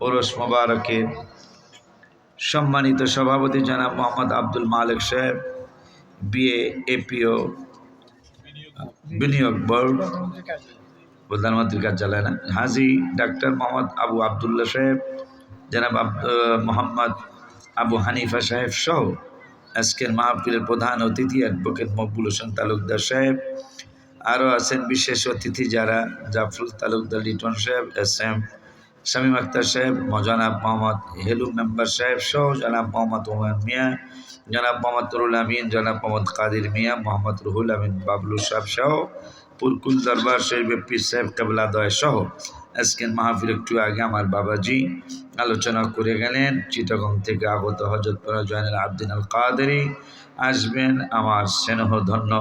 ওরস মোবারকের সম্মানিত সভাপতি জনাব মোহাম্মদ আব্দুল মালিক সাহেব, বিএ এপিও বিনিয়োগ বোর্ড, প্রধানমন্ত্রীর কার্যালয় না, হাজি ডাক্তার মোহাম্মদ আবু আবদুল্লাহ সাহেব, জনাব মোহাম্মদ আবু হানিফা সাহেব সহ আজকের মাহফিলের প্রধান অতিথি অ্যাডভোকেট মকবুল হোসেন তালুকদার সাহেব, আরও আছেন বিশেষ অতিথি যারা জাফরুল তালুকদার লিটন সাহেব, এস এম শামীম আক্তার সাহেব, জনাব মোহাম্মদ হেলু মেম্বার সাহেব সহ জনাব মোহাম্মদ ওমান মিয়া, জনাব মোহাম্মদ তরুল আমিন, জনাব মোহাম্মদ কাদির মিয়া, মোহাম্মদ রুহুল আমিন বাবলু সাহেব সহ পুরকুল দরবার শরীফ পীর সাহেব কেবলাদয় সহ আজকের মাহফিল একটু আগে আমার বাবাজি আলোচনা করে গেলেন। চিটাগং থেকে আগত হযরত জয়নুল আবদিন আল কাদেরী আসবেন। আমার স্নেহধন্য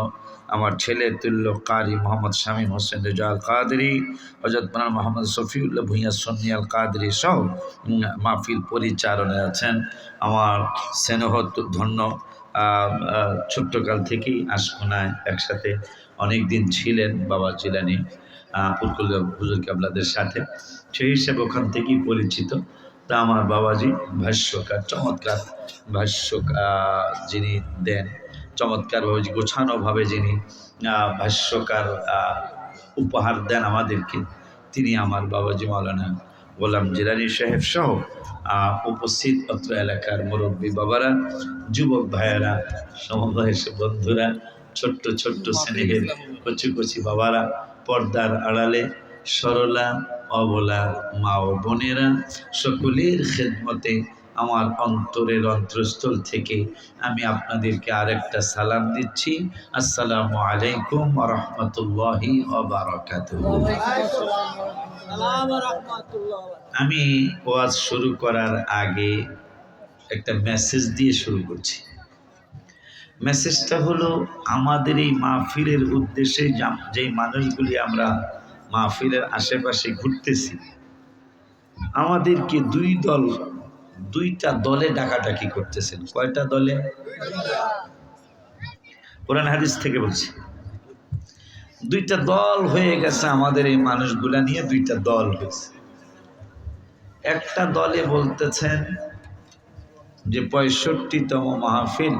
আমার ছেলে তুল্য কারি মোহাম্মদ শামীম হোসেন রেজা আল কাদেরী, হযরত মাওলানা মোহাম্মদ শফিউল্লাহ ভূঁইয়া সুন্নি আল কাদেরী সহ মাহফিল পরিচালনায় আছেন। আমার স্নেহধন্য ছোট্টকাল থেকেই আশকোনায় একসাথে অনেক দিন ছিলেন বাবা জিলানি পুরকুল হুজুর কেবলাদের সাথে, সেই হিসেবে ওখান থেকেই পরিচিত। তা আমার বাবাজি ভাষ্যকার, চমৎকার ভাষ্যকার যিনি দেন, চমৎকারভাবে গোছানোভাবে যিনি ভাষ্যকার উপহার দেন আমাদেরকে, তিনি আমার বাবাজি মাওলানা গোলাম জিলানী সাহেব সহ উপস্থিত অত্র এলাকার মুরব্বী বাবারা, যুবক ভাইয়েরা, সমবয়সী বন্ধুরা, ছোট্ট ছোট্ট স্নেহের কচি কচি বাবারা, পর্দার আড়ালে সরলা অবলা মা ও বোনেরা, সকলের খেদমতে আমার অন্তরের অন্তঃস্থল থেকে আমি আপনাদেরকে আরেকটা সালাম দিচ্ছি। আসসালামু আলাইকুম ওয়া রাহমাতুল্লাহি ওয়া বারাকাতুহু। আমি ওয়াজ শুরু করার আগে একটা মেসেজ দিয়ে শুরু করছি। মেসেজটা হলো, আমাদের এই মাহফিলের উদ্দেশ্যে যেই মানুষগুলি আমরা মাহফিলের আশেপাশে ঘুরতেছি, আমাদেরকে দুইটা দলে ডাকাডাকি করতেছেন। কয়টা দলে? কোরআন হাদিস থেকে বলছি, দুইটা দল হয়ে গেছে। আমাদের এই মানুষগুলা নিয়ে দুইটা দল হয়েছে। একটা দলে বলতেছেন যে 65তম মাহফিল,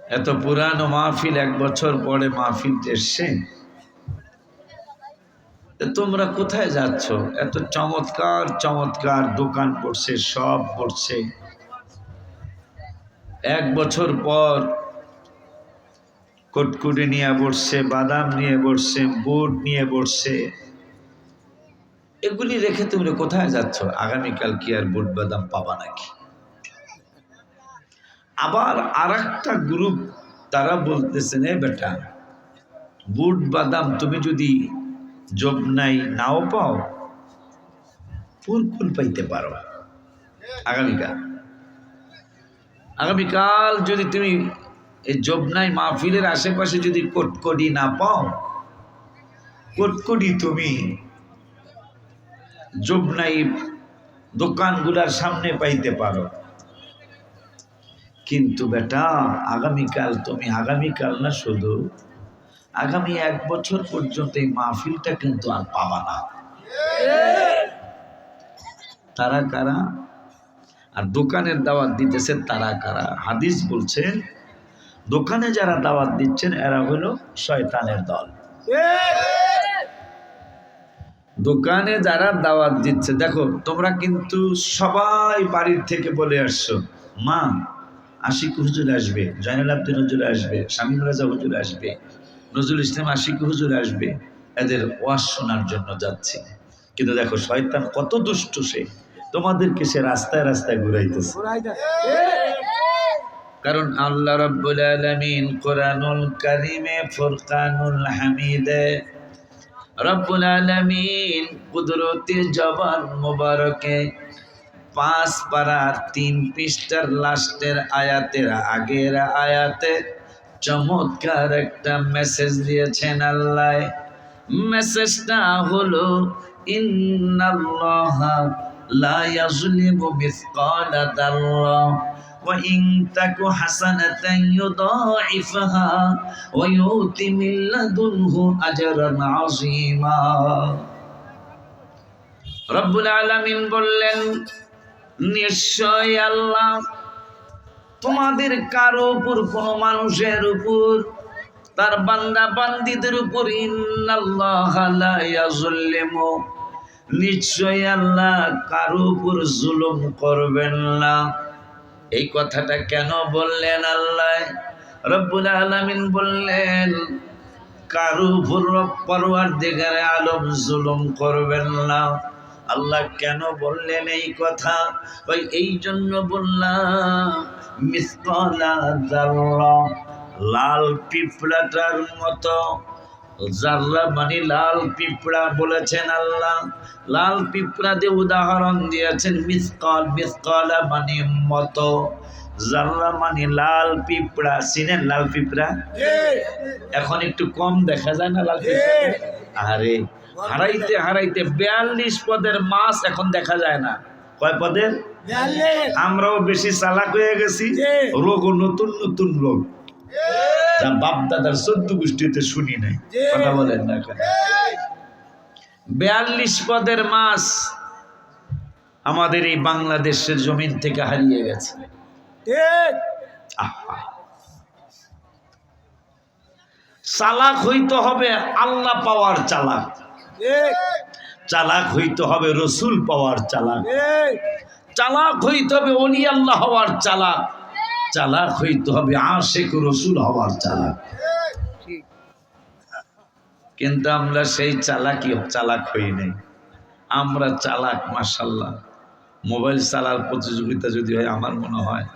এত পুরানো মাহফিল, 1 বছর পরে মাহফিল এসছে, তোমরা কোথায় যাচ্ছ? এত চমৎকার চমৎকার দোকান পড়ছে, সব পড়ছে, 1 বছর পর কটকুটি নিয়ে বসছে, বাদাম নিয়ে বসছে, বুট নিয়ে বসছে, এগুলি রেখে তোমরা কোথায় যাচ্ছ? আগামীকাল কি আর বুট বাদাম পাবা নাকি? আবার আরেকটা গ্রুপ, তারা বলতেছেন, এ বেটা, বুট বাদাম তুমি যদি জবনাই নাও পাও, পুরকুল পাইতে পারো। আগামীকাল যদি তুমি এই জবনাই মাহফিলের আশেপাশে যদি কটকটি না পাও, কটকটি তুমি জবনাই দোকানগুলার সামনে পাইতে পারো। কিন্তু বেটা, আগামীকাল তুমি, আগামীকাল না, শুধু আগামী 1 বছর পর্যন্ত এই মাহফিলটা কিন্তু আর পাবা না। তারা কারা? আর দোকানের দাওয়াত দিতেছে তারা কারা? হাদিস বলছে, দোকানে যারা দাওয়াত দিচ্ছেন এরা হলো শয়তানের দল। দোকানে যারা দাওয়াত দিচ্ছে, দেখো তোমরা কিন্তু সবাই বাড়ির থেকে বলে আসছো, মা আশিক হুজুর আসবে, জয়নুল আবদিন হুজুর আসবে, শামীম রাজা হুজুর আসবে, নজরুল ইসলাম আশিক হুজুর আসবে, এদের ওয়াজ শোনার জন্য যাচ্ছে। কিন্তু দেখো শয়তান কত দুষ্ট, সে তোমাদেরকে সে রাস্তায় রাস্তায় ঘুরাইতেছে। কারণ আল্লাহ রাব্বুল আলামিন কোরআনুল কারীমে ফুরকানুল হামিদে রব্বুল আলামিন কুদরতি জবান মুবারকে 5 পারার 3 পৃষ্ঠার লাস্টের আয়াতের আগের আয়াতে চমৎকার একটা মেসেজ দিয়েছেন আল্লাহ। মেসেজটা হলো, ইন্নাল্লাহা লা ইয়াজলিমু মিসকালা যাররা ওয়া ইন তাকু হাসানাতান ইউদাইফাহা ওয়া ইউতি মিন লাদুনহু আজরান আযীমা। রব্বুল আলামিন বললেন, নিশ্চয় আল্লাহ তোমাদের কারো উপর, কোনো মানুষের উপর, তার বান্দা বান্দীদের উপর, ইন্নাল্লাহা লা ইয়াযুল্লিমু, নিশ্চয় আল্লাহ কারো উপর জুলুম করবেন না। এই কথাটা কেন বললেন আল্লাহ? রব্বুল আলামিন বললেন, কারো উপর পরওয়ারদিগারে আলম জুলুম করবেন না। আল্লাহ কেন বললেন এই কথা? ওই এই জন্য বললাম, মিসকালা যাররা, লাল পিঁপড়াটার মতো। যাররা মানে লাল পিঁপড়া বলেছেন আল্লাহ, লাল পিঁপড়া দিয়ে উদাহরণ দিয়েছেন। মিসকাল, মিসকালা মানে মতো, যাররা মানে লাল পিঁপড়া। চিনেন লাল পিঁপড়া? এখন একটু কম দেখা যায় না লাল পিঁপড়া? আরে হারাইতে হারাইতে 42 পদের মাছ এখন দেখা যায় না। কয় পদের? 42। আমরাও বেশি চালাক হয়ে গেছি, রোগও নতুন নতুন রোগ, যা বাপ দাদার 14 গোষ্ঠীতে শুনি নাই। কথা বলেন না? 42 পদের মাছ আমাদের এই বাংলাদেশের জমিন থেকে হারিয়ে গেছে। চালাক হইতে হবে আল্লাহ পাওয়ার চালাক, চালাক হইতে হবে রসুল পাওয়ার চালাক, চালাক হইতে হবে ওলি আল্লাহ হওয়ার চালাক, চালাক হইতে হবে আশিক রসুল হওয়ার চালাক। কিন্তু আমরা সেই চালাক হই নাই। আমরা চালাক মাশাআল্লাহ। মোবাইল চালার প্রতিযোগিতা যদি হয়, আমার মনে হয়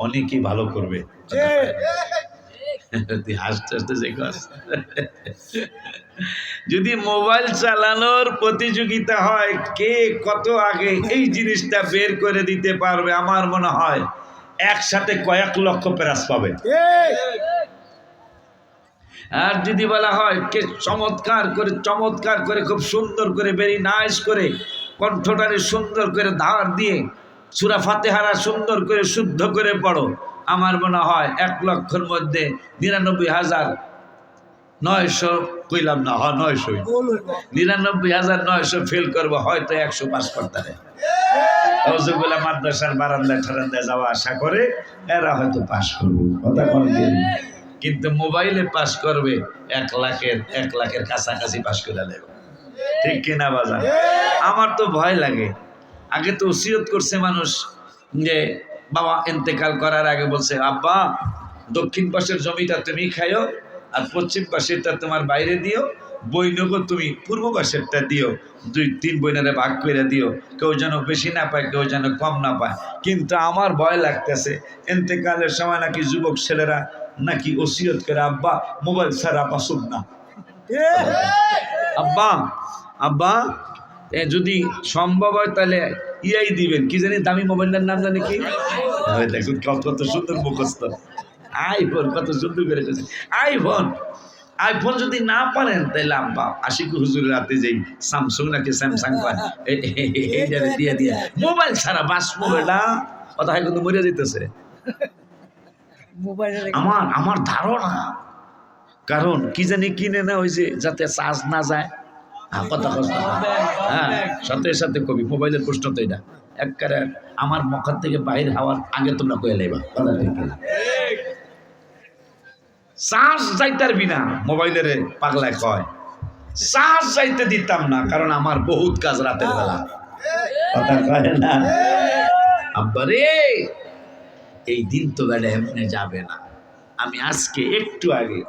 অনেকেই ভালো করবে। হাসতে হাসতে যে যদি মোবাইল চালানোর প্রতিযোগিতা হয়, কে কত আগে এই জিনিসটা বের করে দিতে পারবে, আমার মনে হয় একসাথে কয়েক লক্ষ প্রাইজ পাবে। আর যদি বলা হয় কে চমৎকার করে খুব সুন্দর করে, ভেরি নাইস করে, কণ্ঠটারে সুন্দর করে ধার দিয়ে সূরা ফাতিহারা সুন্দর করে শুদ্ধ করে পড়ো, আমার মনে হয় 1 লক্ষের মধ্যে 99,900 কইলাম না, হয় 900, 99,900 ফেল করবো, হয়তো 100 পাস করতে পারে। রজগুলা মাদ্রাসার বারান্দায় ঠারান্দায় যাওয়া আশা করে এরা হয়তো পাস করবো, কথা বলেন। কিন্তু মোবাইলে পাস করবে 1 লাখের কাছাকাছি পাস করে নেবে। ঠিক কিনা বাজার? আমার তো ভয় লাগে। আগে তো ওসিয়ত করছে মানুষ যে বাবা ইন্তেকাল করার আগে বলছে, আব্বা দক্ষিণ পাশের জমিটা তুমি খাইও, আর পশ্চিম পাশেরটা তোমার বাইরে দিও, বইনগো তুমি পূর্ব পাশেরটা দিও, 2-3 বইনারে ভাগ করে দিও, কেউ যেন বেশি না পায়, কেউ যেন কম না পায়। কিন্তু আমার ভয় লাগতেছে, ইন্তেকালের সময় নাকি যুবক ছেলেরা নাকি ওসিয়ত করে, আব্বা মোবাইল ছাড়া বাসুন না, আব্বা যদি সম্ভব হয় তাহলে ইয়াই দিবেন, কি জানি দামি মোবাইলটার নাম জানি কি, দেখুন কত সুন্দর মুখস্থ, আইফোন, কত সুন্দর করে আইফোন যদি না পারেন তাহলে আব্বা আশিক হুজুরের রাতে যেই স্যামসাং নাকি স্যামসাং পায় এইটারে দিয়ে দিয়ে, মোবাইল ছাড়া বাস মোবাইলটা কথা হয় কিন্তু মরিয়া যেতেছে আমার ধারণা। কারণ কি জানি কিনে না হয়েছে যাতে চার্জ না যায়। কথা হ্যাঁ, সাথে সাথে কবি মোবাইলের প্রশ্ন তো এটা একবারে আমার মুখ থেকে বাহির হওয়ার আগে তোমরা কয়ে লেবা, চার্জ যাইতার বিনা মোবাইলের পাগলায় কয় চার্জ যাইতে দিতাম না, কারণ আমার বহুত কাজ রাতের বেলা। কথা কয় না আব্বারে, এই দিন তো বেড়ে এমনি যাবে না। আমি আজকে একটু আগে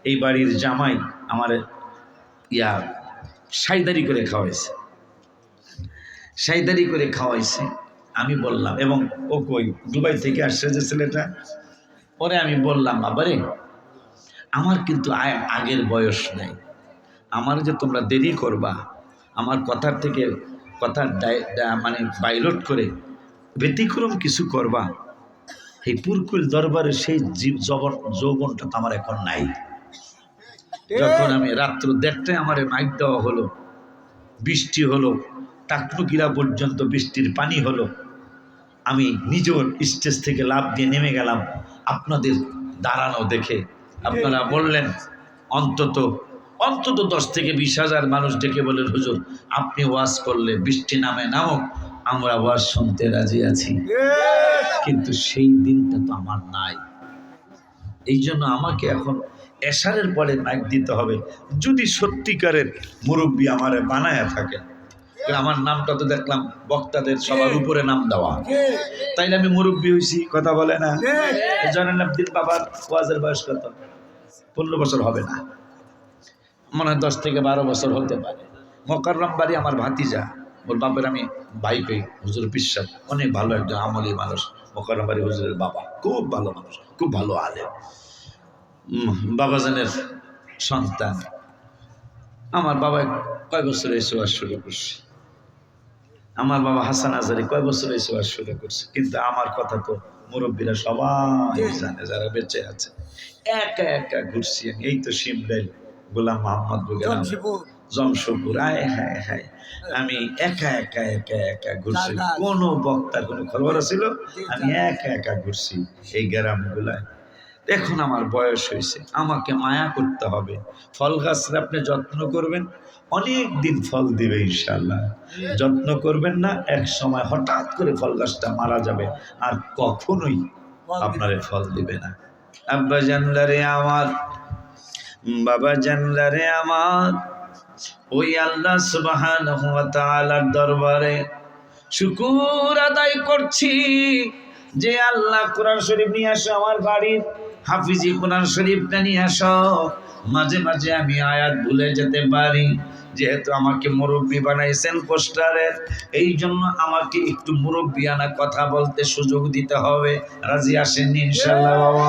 এই বাড়ির জামাই আমার সাইদারি করে খাওয়াইছে, আমি বললাম, এবং ও কই দুবাই থেকে আসছে যে ছেলেটা, পরে আমি বললাম, বাবারে আমার কিন্তু আগের বয়স নাই, আমার যে তোমরা দেরি করবা, আমার কথার থেকে কথার মানে বাইলট করে ব্যতিক্রম কিছু করবা, এই পুরকুল দরবারে সেই যৌবনটা তো আমার এখন নাই। যখন আমি রাত্র 1:30টায় আমার মাইক দেওয়া হলো, বৃষ্টি হলো, টাকটুকিরা পর্যন্ত বৃষ্টির পানি হলো, আমি নিজের স্টেজ থেকে লাফ দিয়ে নেমে গেলাম আপনাদের দাঁড়ানো দেখে। আপনারা বললেন অন্তত অন্তত 10 থেকে 20,000 মানুষ ডেকে বলেন, হুজুর আপনি ওয়াজ করলে বৃষ্টি নামে নামুক, আমরা ওয়াজ শুনতে রাজি আছি। কিন্তু সেই দিনটা তো আমার নাই। এই জন্য আমাকে এখন এশারের পরে মাইক দিতে হবে, যদি সত্যিকারের মুরব্বী আমারে বানায়া থাকে। আমার নামটা তো দেখলাম বক্তাদের সবার উপরে নাম দেওয়া, তাইলে আমি মুরব্বী হয়েছি, কথা বলে না? জয়নুল আবদিন বাবার ওয়াজের বয়স কত? 15 বছর হবে না, মনে হয় 10 থেকে 12 বছর হতে পারে। মোকাররম বাড়ি আমার ভাতিজা, ওর বাপের আমি ভাই পেয়ে, হুজুর বিশ্বাস অনেক ভালো একজন আমলি মানুষ। মোকাররম বাড়ি হুজুরের বাবা খুব ভালো মানুষ, খুব ভালো আলেম, বাবাজানের সন্তান। আমার বাবা কয় বছর এই ওয়াজ শুরু করছে, আমার বাবা হাসান আজারি কয় বছর এই ওয়াজ শুরু করছে, কিন্তু আমার কথা তো মুরব্বীরা সবাই জানে যারা বেঁচে আছে। একা একা ঘুরছি আমি, এই তো শিমরেল, গোলাম মোহাম্মদ বুগেলাম, জমশপুর, আয় হায় হায়, আমি একা একা একা একা ঘুরছি। কোনো বক্তার কোনো খবর ছিল? আমি একা একা ঘুরছি এই গ্রামগুলায়। এখন আমার বয়স হয়েছে, আমাকে মায়া করতে হবে। ফল গাছরা আপনি যত্ন করবেন, অনেক দিন ফল দিবে ইনশাআল্লাহ। যত্ন করবেন না, এক সময় হঠাৎ করে ফল গাছটা মারা যাবে, আর কখনোই আপনার ফল দিবে না। আব্বা জানলারে আমার, বাবা জানলারে আমার, ওই আল্লাহ সুবহানাহু ওয়া তাআলার দরবারে শুকর আদায় করছি যে আল্লাহ কোরআন শরীফ নিয়ে আসো আমার বাড়ির, হাফিজি কোরআন শরীফটা নিয়ে আসো। মাঝে মাঝে আমি আয়াত ভুলে যেতে পারি, যেহেতু আমাকে মুরব্বী বানাইছেন পোস্টারের, এই জন্য আমাকে একটু মুরব্বিয়ানা কথা বলতে সুযোগ দিতে হবে। রাজি আসেন ইনশাআল্লাহ? বাবা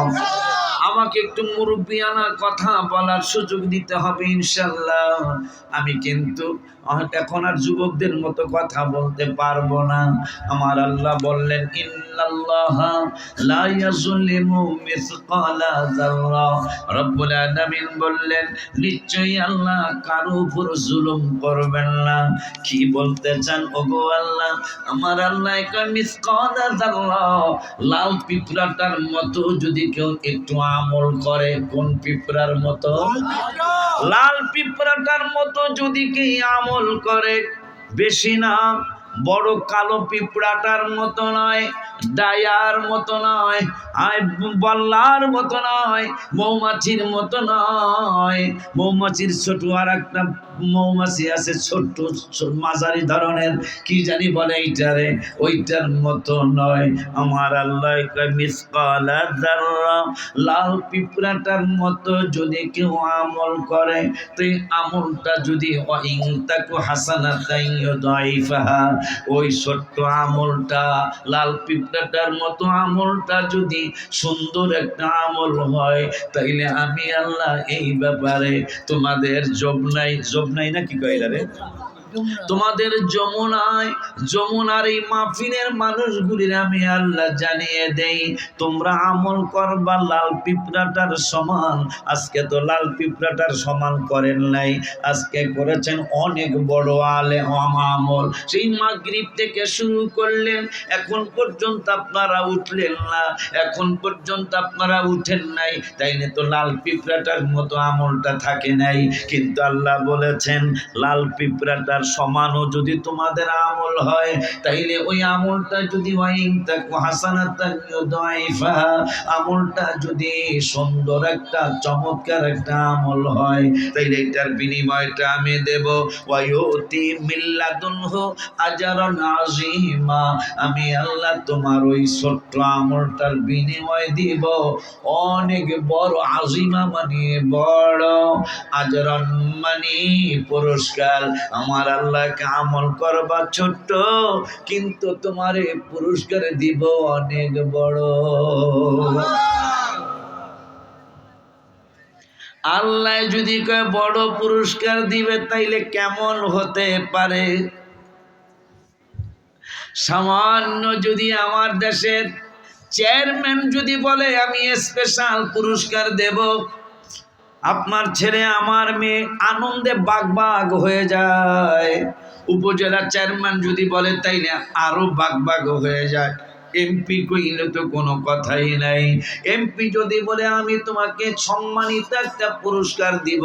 আমাকে একটু মুরব্বিয়ানা কথা বলার সুযোগ দিতে হবে ইনশাআল্লাহ। আমি কিন্তু এখন আর যুবকদের মতো কথা বলতে পারবো না। আমার আল্লাহ বললেন, ইন্নাল্লাহা লা ইয়াযলিমু মিসকালা যাররা। রব্বুল আলামিন বললেন, নিশ্চয়ই আল্লাহ কারো উপর জুলুম করবেন না। কি বলতে চান ওগো আল্লাহ? আমার আল্লাহ কয় মিসকালা যাররা, লাল পিঁপড়াটার মতো যদি কেউ একটু আমল করে। কোন পিঁপড়ার মতো? লাল পিঁপড়াটার মতো যদি কেউ আমল করে, বেশি না, বড় কালো পিঁপড়াটার মতো নয়, ডায়ার মতো নয়, বল্লার মতো নয়, মৌমাছির মতো নয়। মৌমাছির ছোট আর একটা মৌমাছি আছে, ছোট্ট মাঝারি ধরনের, কি জানি বলে এইটারে, ওইটার মতো নয়। আমার আল্লাহ কয় মিসকালা যাররা, লাল পিঁপড়াটার মতো যদি কেউ আমল করে, তো এই আমলটা যদি ওয়াইন তাকু হাসানাতান ইউদাইফাহা, ওই ছোট্ট আমলটা, লাল পিঁপড়াটার মতো আমলটা যদি সুন্দর একটা আমল হয়, তাইলে আমি আল্লাহ এই ব্যাপারে তোমাদের জবনাই না কি কইরা রে, তোমাদের যমুনার এই মাহফিলের মানুষগুলির আমি আল্লাহ জানিয়ে দেই, তোমরা আমল করবা লাল পিঁপড়াটার সমান। আজকে তো লাল পিঁপড়াটার সমান করেন নাই, আজকে করেছেন অনেক বড় আমল। সেই মাগরিব থেকে শুরু করলেন, এখন পর্যন্ত আপনারা উঠলেন না, এখন পর্যন্ত আপনারা উঠেন নাই, তাই না? তো লাল পিঁপড়াটার মতো আমলটা থাকে নাই। কিন্তু আল্লাহ বলেছেন, লাল পিঁপড়াটার সমানও যদি তোমাদের আমল হয়, তাইলে ওই আমলটা যদি আমলটা যদি সুন্দর একটা চমৎকার একটা আমল হয়, তাইলে এটার বিনিময়টা আমি দেব, ওয়ায়ুতি মিল্লাদুনহু আজরান আযীমা। আমি আল্লাহ তোমার ওই ছোট্ট আমলটার বিনিময় দিব অনেক বড়, আজিমা মানে বড়, আজরান মানে পুরস্কার। আমার আল্লাহকে আমল করবা ছোট্ট, কিন্তু তোমার এই পুরস্কার দিব অনেক বড়। আল্লাহ যদি কয় বড় পুরস্কার দিবে, তাইলে কেমন হতে পারে? সামান্য যদি আমার দেশের চেয়ারম্যান যদি বলে আমি স্পেশাল পুরস্কার দেব, আপনার ছেলে আমার মেয়ে আনন্দে বাগবাগ হয়ে যায়। উপজেলা চেয়ারম্যান যদি বলে, তাইলে আরো বাগবাগ হয়ে যায়। এমপি কইলে তো কোনো কথাই নাই। এমপি যদি বলে আমি তোমাকে সম্মানিত একটা পুরস্কার দিব,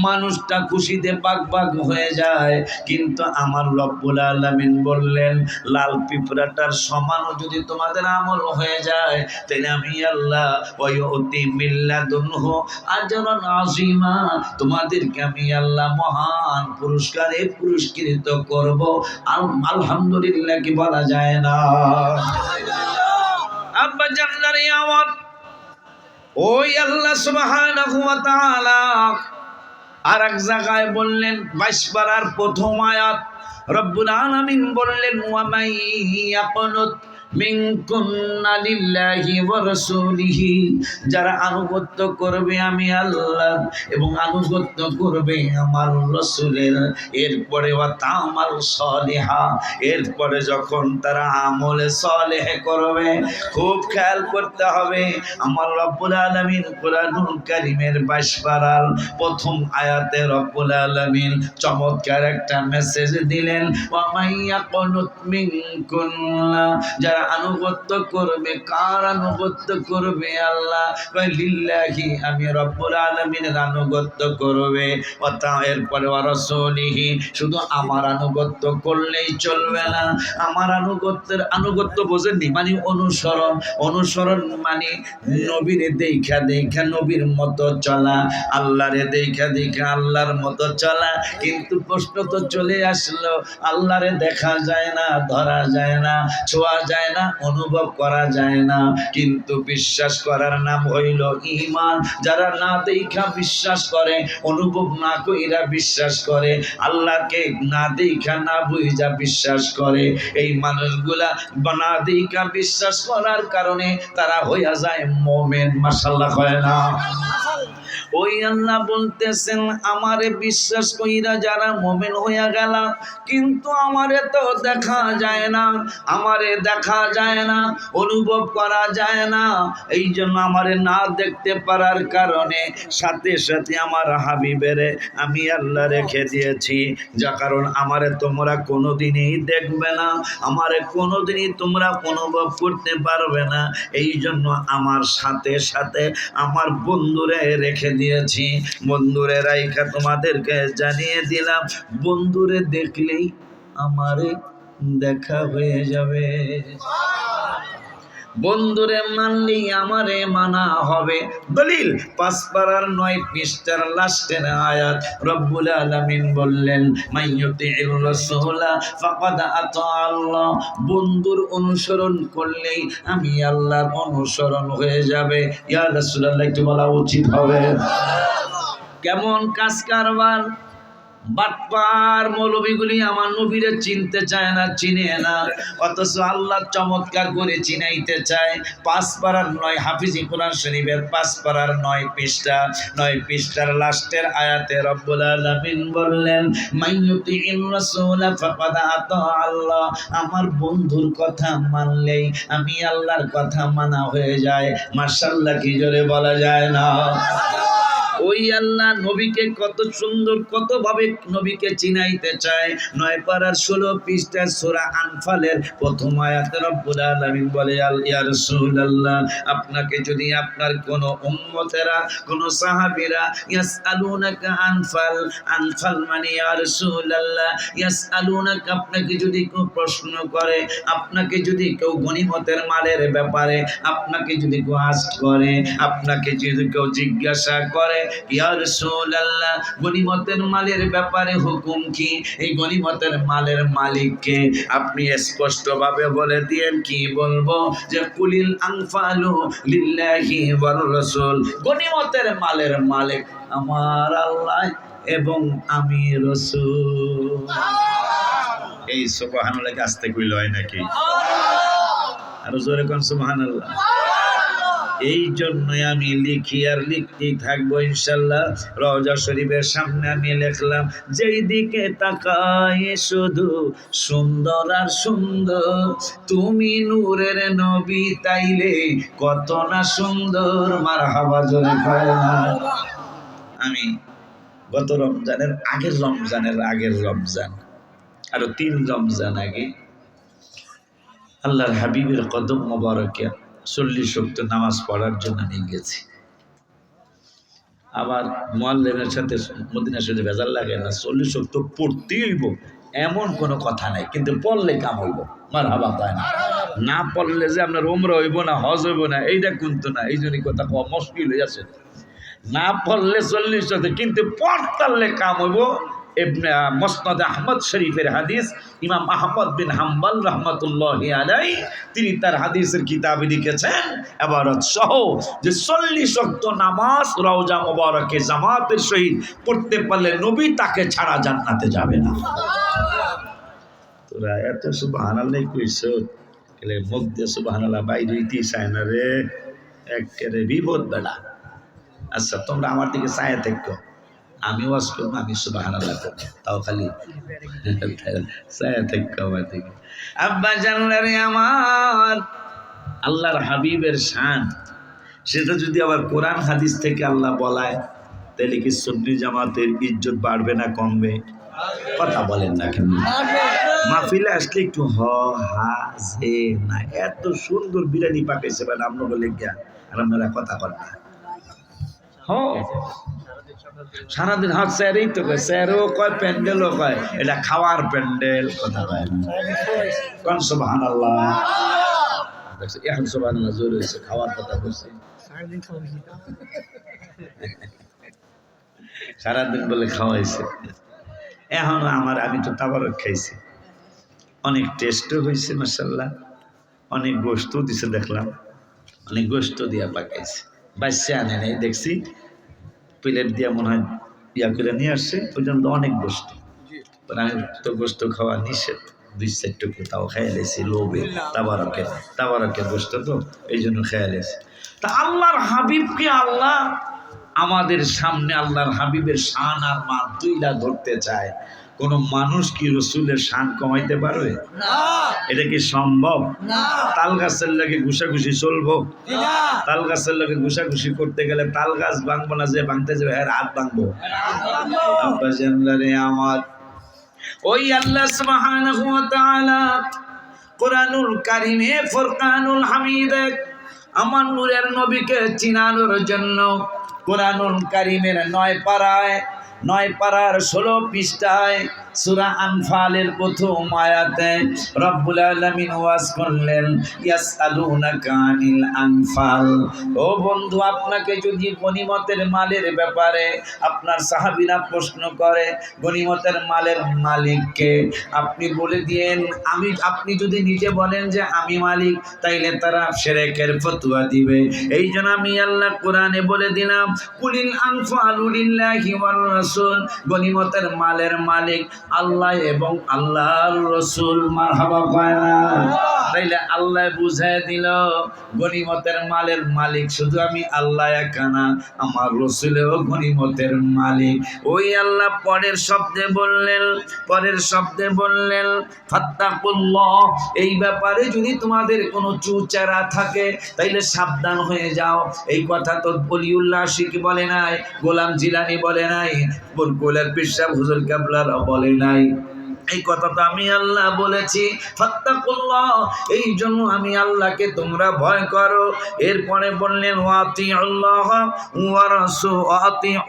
মানুষটা খুশিতে বাগবাগ হয়ে যায়। কিন্তু আমার রব্বুল আলামিন বললেন লাল পিঁপড়াটার সমানও যদি তোমাদের আমল হয়ে যায়, তাহলে আমি আল্লাহ ওয়ায়ুতি মিল্লাদুনহু আজরান আযীমা, তোমাদেরকে আমি আল্লাহ মহান পুরস্কারে পুরস্কৃত করব। আলহামদুলিল্লাহ কি বলা যায় না? আব্বা জানলারে আমার ওই আল্লাহ সুবহানাহু ওয়া তাআলা আরেক জায়গায় বললেন 22 পারার প্রথম আয়াত, রব্বুল আলামিন বললেন ওয়া মাইয়াকুনুত মিনকুন্না লিল্লাহি ওয়া রাসূলিহি, যারা আনুগত্য করবে আমি আল্লাহ এবং আনুগত্য করবে আমার রাসূলের, এরপরে ওয়া তামাল সালিহা, এরপরে যখন তারা আমলে সালেহ করবে, খুব খেয়াল করতে হবে আমার রব্বুল আলামিন কুরআনুল কারীমের 22 পারার প্রথম আয়াতে রব্বুল আলামিন চমৎকার একটা মেসেজ দিলেন ওয়া মাইয়াকুনুত মিনকুন্না, যারা আনুগত্য করবে, কার আনুগত্য করবে? আল্লাহ লিল্লাহি, আমি রব্বুল আলামিনের আনুগত্য করবে। এরপরে ওয়া রাসূলিহি, শুধু আমার আনুগত্য করলেই চলবে না, আমার আনুগত্য বোঝেননি মানে অনুসরণ। অনুসরণ মানে নবীরে দেখা দেখা নবীর মতো চলা, আল্লাহরে দেখা দেখা আল্লাহর মতো চলা। কিন্তু প্রশ্ন তো চলে আসলো, আল্লাহরে দেখা যায় না, ধরা যায় না, ছোঁয়া যায় না, অনুভব করা যায় না, কিন্তু বিশ্বাস করার নাম হইল ঈমান। যারা না দেখা বিশ্বাস করে, অনুভব না কইরা বিশ্বাস করে, আল্লাহকে না দেখা না বুঝা বিশ্বাস করে, এই মানুষগুলা না দেখা বিশ্বাস করার কারণে তারা হইয়া যায় মুমিন। মাশাআল্লাহ হয় না? ওই আল্লাহ বলতেছেন আমারে বিশ্বাস কইরা যারা মুমিন হইয়া গেল, কিন্তু আমারে তো দেখা যায় না, আমারে দেখা যায় না, অনুভব করা যায় না। এই জন্য আমারে না দেখতে পারার কারণে সাথে সাথে আমার হাবিবেরে আমি আল্লাহ রেখে দিয়েছি, যা কারণ আমারে তোমরা কোনোদিনই দেখবে না, আমারে কোনোদিনই তোমরা অনুভব করতে পারবে না। এই জন্য আমার সাথে সাথে আমার বন্ধুরে রেখে দিয়েছি। বন্ধুরে রাইখা তোমাদেরকে জানিয়ে দিলাম, বন্ধুরে দেখলেই আমারে দেখা হয়ে যাবে, বন্ধুরে মানলেই আমারে মানা হবে। দলিল 5 পারার 9 পৃষ্ঠার লাস্টের আয়াত, রব্বুল আলামিন বললেন মাইয়ুতির রাসূলা ফাকাদ আতা আল্লাহ, বন্ধুর অনুসরণ করলেই আমি আল্লাহর অনুসরণ হয়ে যাবে। ইয়া রাসূলুল্লাহ একটু বলা উচিত হবে। কেমন কাজ কারবার! বাটপার মৌলবীগুলি আমার নবীরে চিনতে চায় না, চিনে না, অথচ আল্লাহ চমৎকার করে চিনাইতে চায়। 5 পারার 9 হাফিজি কোরআন শরীফের 5 পারার 9 পৃষ্ঠা, 9 পৃষ্ঠার লাস্টের আয়াতে রব্বুল আলামিন বললেন মাইয়ুতির রাসূলা ফাকাদ আতা আল্লাহ, আমার বন্ধুর কথা মানলেই আমি আল্লাহর কথা মানা হয়ে যায়। মাশাআল্লাহ কি জোরে বলা যায় না? ওই আল্লাহ নবীকে কত সুন্দর, কত ভাবে নবীকে চিনাইতে চায়। 9 পারার 16 পৃষ্ঠা সূরা আনফালের প্রথম আয়াতে রব্বুল আলামিন বলে ইয়া রাসূলুল্লাহ, আপনাকে যদি আপনার কোন উম্মতেরা, কোন সাহাবীরা ইয়াসআলুনাকা আনফাল, আনফাল মানে ইয়া রাসূলুল্লাহ, ইয়াসআলুনাকা, আপনাকে যদি কেউ প্রশ্ন করে, আপনাকে যদি কেউ গনিমতের মালের ব্যাপারে আপনাকে যদি কেউ আস্ক করে, আপনাকে যদি কেউ জিজ্ঞাসা করে ইয়া রাসূলুল্লাহ গনিমতের মালের ব্যাপারে হুকুম কি, এই গনিমতের মালের মালিককে আপনি স্পষ্টভাবে বলে দিয়েন। কি বলবো? যে কুলিল আনফালু লিল্লাহি ওয়ার রাসূল, গনিমতের মালের মালিক আমার আল্লাহ এবং আমি রাসূল। এই সুবহানাল্লাহ আস্তে কইল হয় নাকি? আর জোরে কোন সুবহানাল্লাহ। এই জন্যই আমি লিখি আর লিখতেই থাকবো ইনশাল্লাহ। রওজা শরীফের সামনে আমি লিখলাম, যেই দিকে তাকাই শুধু সুন্দর আর সুন্দর, তুমি নূরের নবী তাইলে কত না সুন্দর। মারহাবা জোরে কয় না। আমি গত রমজানের আগের রমজান আরো 3 রমজান আগে আল্লাহর হাবিবের কদম মোবারকে 40 ওয়াক্ত নামাজ পড়ার জন্য নিয়ে গেছি। আবার মুআল্লিমের সাথে মদিনা শরীফে ভেজাল লাগে না, 40 ওয়াক্ত পড়তেই হইব এমন কোনো কথা নাই, কিন্তু পড়লে কাম হইব। মারহাবা পায় না, না পড়লে যে আপনার উমরা হইব না, হজ হইব না, এইটা কিন্তু না। এই জন্যই কথা কওয়া মুশকিল হয়ে আছে। না পড়লে 40 ওয়াক্ত, কিন্তু পড়তালে কাম হইব। মুসনাদ আহমদ শরীফের হাদিস, ইমাম আহমদ বিন হাম্বল রহমতুল্লাহি আলাইহি তিনি তার হাদিসের কিতাবে লিখেছেন ইবারত সহ যে 40 ওয়াক্ত নামাজ রওজা মুবারকে জামাতের সহিত পড়তে পারলে নবী তাকে ছাড়া জান্নাতে যাবে না। তোরা এত সুবহানাল্লাহ কইছো, এলে মুখ দিয়ে সুবহানাল্লাহ বাইরে হইতে চায় না রে, একেবারে বিপদ বেলা। আচ্ছা তোমরা আমার দিকে চায় থাকো, আমি ওয়াজ করবো, আমি সুবহানাল্লাহ করবো, তাও খালি চায় থাকো আমার দিকে। আব্বা জানলারে আমার আল্লাহর হাবিবের শান, সেটা যদি আবার কোরআন হাদিস থেকে আল্লাহ বলায়, তাহলে কি সুন্নি জামাতের ইজ্জত বাড়বে না কমবে? কথা বলেন না কেন? মাহফিলে আসলে একটু হ হা যে না, এত সুন্দর বিরিয়ানি পাকাইছে ভাই আমরা বলে গিয়া, আর আপনারা কথা বল না। সারাদিন হাত স্যারই তো কয়, স্যারও কয় প্যান্ডেলও কয়, এটা খাওয়ার প্যান্ডেল। কথা কয় না কোন সুবহানাল্লাহ, এখন সুবহানাল্লাহ জোর হয়েছে, খাওয়ার কথা বলছে। সারাদিন বলে খাওয়াইছে। এখনো আমি তো তাবারক খাইছি, অনেক টেস্টও হয়েছে মাশাআল্লাহ, অনেক গোশত দিছে, দেখলাম অনেক গোশত দিয়া পাকাইছে, বাচ্চা আনে নাই দেখছি, প্লেট দিয়া মনে হয় ইয়া করে নিয়ে আসছে, ওই জন্য অনেক গোশত। আমি তো গোশত খাওয়া নিষেধ, 2-4 টুকরো তাও খেয়ে লেছি লোভে, তাবারকের গোশত তো এই জন্য খেয়ে লেছি। তা আল্লাহর হাবিবকে আল্লাহ আমাদের সামনে আল্লাহর হাবিবের শান আর মান তুইলা ধরতে চায়। কোন মানুষ কি রসুলের শান কমাইতে পারবে? এটা কি সম্ভব? তাল গাছের লাগে ঘুষাঘুষি চলবো? তাল গাছের লাগে ঘুষাঘুষি করতে গেলে তাল গাছ ভাঙবো না, যে ভাঙতে যাবে হ্যাঁ হাত ভাঙবো। আমার ওই আল্লাহ সুবহানাহু ওয়া তাআলা কোরআনুল কারীমে ফুরকানুল হামিদে আমার নূরের নবীকে চিনানোর জন্য কোরআনুল কারীমের 9 পারার 16 পৃষ্ঠায় সূরা আনফালের প্রথম আয়াতে রব্বুল আলামিন ওয়াজ করলেন, ইয়াসআলুনাকা আনিল আনফাল। ও বন্ধু, আপনাকে যদি গনিমতের মালের ব্যাপারে আপনার সাহাবীরা প্রশ্ন করে, গনিমতের মালের মালিককে আপনি বলে দিয়েন আপনি যদি নিজে বলেন যে আমি মালিক, তাইলে তারা শিরকের ফতোয়া দিবে। এই জন্য আমি আল্লাহ কোরআনে বলে দিলাম, কুলিল আনফালু লিল্লাহি ওয়ার রাসূল, গনিমতের মালের মালিক আল্লাহ এবং আল্লাহর রাসূল। মারহাবা পায়না। তাইলে আল্লাহ বুঝায় দিল গনিমতের মালের মালিক শুধু আমি আল্লাহ একা না, আমার রাসূলও গনিমতের মালিক। ওই আল্লাহ পরের শব্দে বললেন ফাত্তাকুল্লাহ, এই ব্যাপারে যদি তোমাদের কোনো চুচারা থাকে তাইলে সাবধান হয়ে যাও। এই কথা তো ওলিউল্লাহ আশিক বলে নাই, গোলাম জিলানী বলে নাই, বরকউলের পীর সাহেব হুজুর কেবলার বলে নাই, এই কথা তো আমি আল্লাহ বলেছি। ফাত্তাকুল্লাহ, এই জন্য আমি আল্লাহকে তোমরা ভয় করো। এরপরে বললেন ওয়াতিউল্লাহ ওয়া রাসূল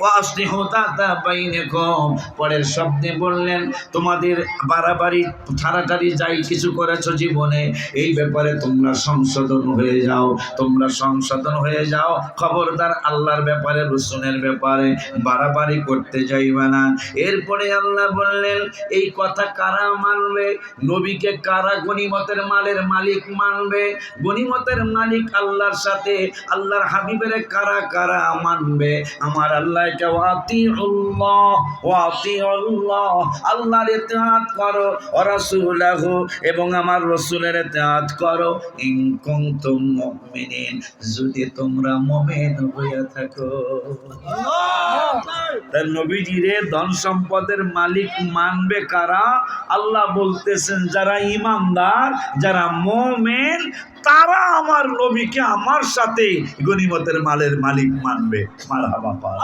ওয়াসলিহু যাতা বাইনাকুম, পরের শব্দে বললেন তোমাদের বাড়াবাড়ি ছাড়াছাড়ি যাই কিছু করেছো জীবনে, এই ব্যাপারে তোমরা সংশোধন হয়ে যাও। খবরদার আল্লাহর ব্যাপারে রাসূলের ব্যাপারে বাড়াবাড়ি করতে যাইবা না। এরপরে আল্লাহ বললেন এই কথা কারা মানবে? নবীকে কারা গনিমতের মালের মালিক মানবে? গনিমতের মালিক আল্লাহর সাথে আল্লাহর হাবিবের কারা কারা মানবে? আমার আল্লাহকে ওয়াতিউল্লাহ, আল্লাহর ইতিআত করো, ওয়া রাসূলাহু, এবং আমার রাসূলের ইতিআত করো, ইন কুনতুম মুমিনিন, যদি তোমরা মুমিন হইয়া থাকো। তার নবীজিরে ধন সম্পদের মালিক মানবে কারা? আল্লাহ বলতেছেন যারা ইমানদার, যারা মুমিন, তারা আমার নবীকে আমার সাথে গনিমতের মালের মালিক মানবে। মারহাবা পাক।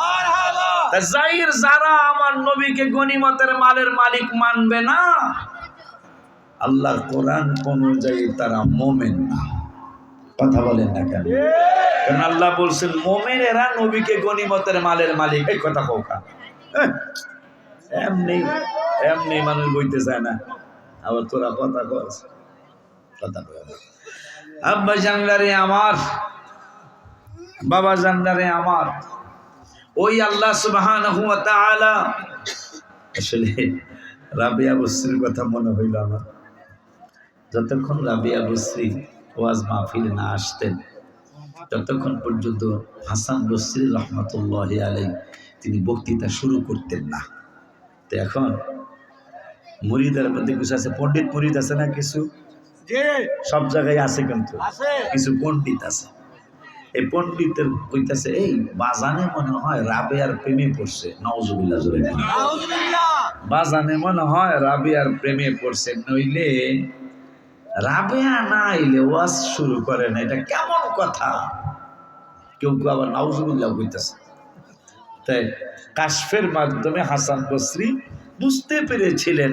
যারা আমার নবীকে গনিমতের মালের মালিক মানবে না, আল্লাহ কোরআন অনুযায়ী তারা মোমেন না। কথা বলেন না কেন? কারণ আল্লাহ বলছেন মোমেনেরা নবীকে গনিমতের মালের মালিক। এই কথা কৌকা এমনি এমনি মানুষ বইতে চায় না, আবার তোরা কথা কস কথা কয়। আব্বা জানলারে আমার, বাবা জানলারে আমার, ওই আল্লাহ সুবহানাহু ওয়া তাআলা। আসলে রাবিয়া বসরির কথা মনে হইল আমার। যতক্ষণ রাবিয়া বসরি ওয়াজ মাহফিলে না আসতেন ততক্ষণ পর্যন্ত হাসান বসরি রহমতুল্লাহি আলাইহি তিনি বক্তৃতা শুরু করতেন না। তো এখন মুরিদের মধ্যে কিছু আছে, পণ্ডিত মুরিদ আছে না, কিছু সব জায়গায় আছে, কিন্তু কিছু পণ্ডিত আছে। এই পণ্ডিতের কইতাছে এই বাজানে মনে হয় রাবিয়ার প্রেমে পড়ছে। নাউজুবিল্লাহ জোরে বাজানে মনে হয় রাবিয়ার প্রেমে পড়ছে, নইলে রাবিয়া না আইলে ওয়াজ শুরু করে না। এটা কেমন কথা? কেউ কেউ আবার নাউজুবিল্লাহ কইতাছে। তাই কাশফের মাধ্যমে হাসান বসরি বুঝতে পেরেছিলেন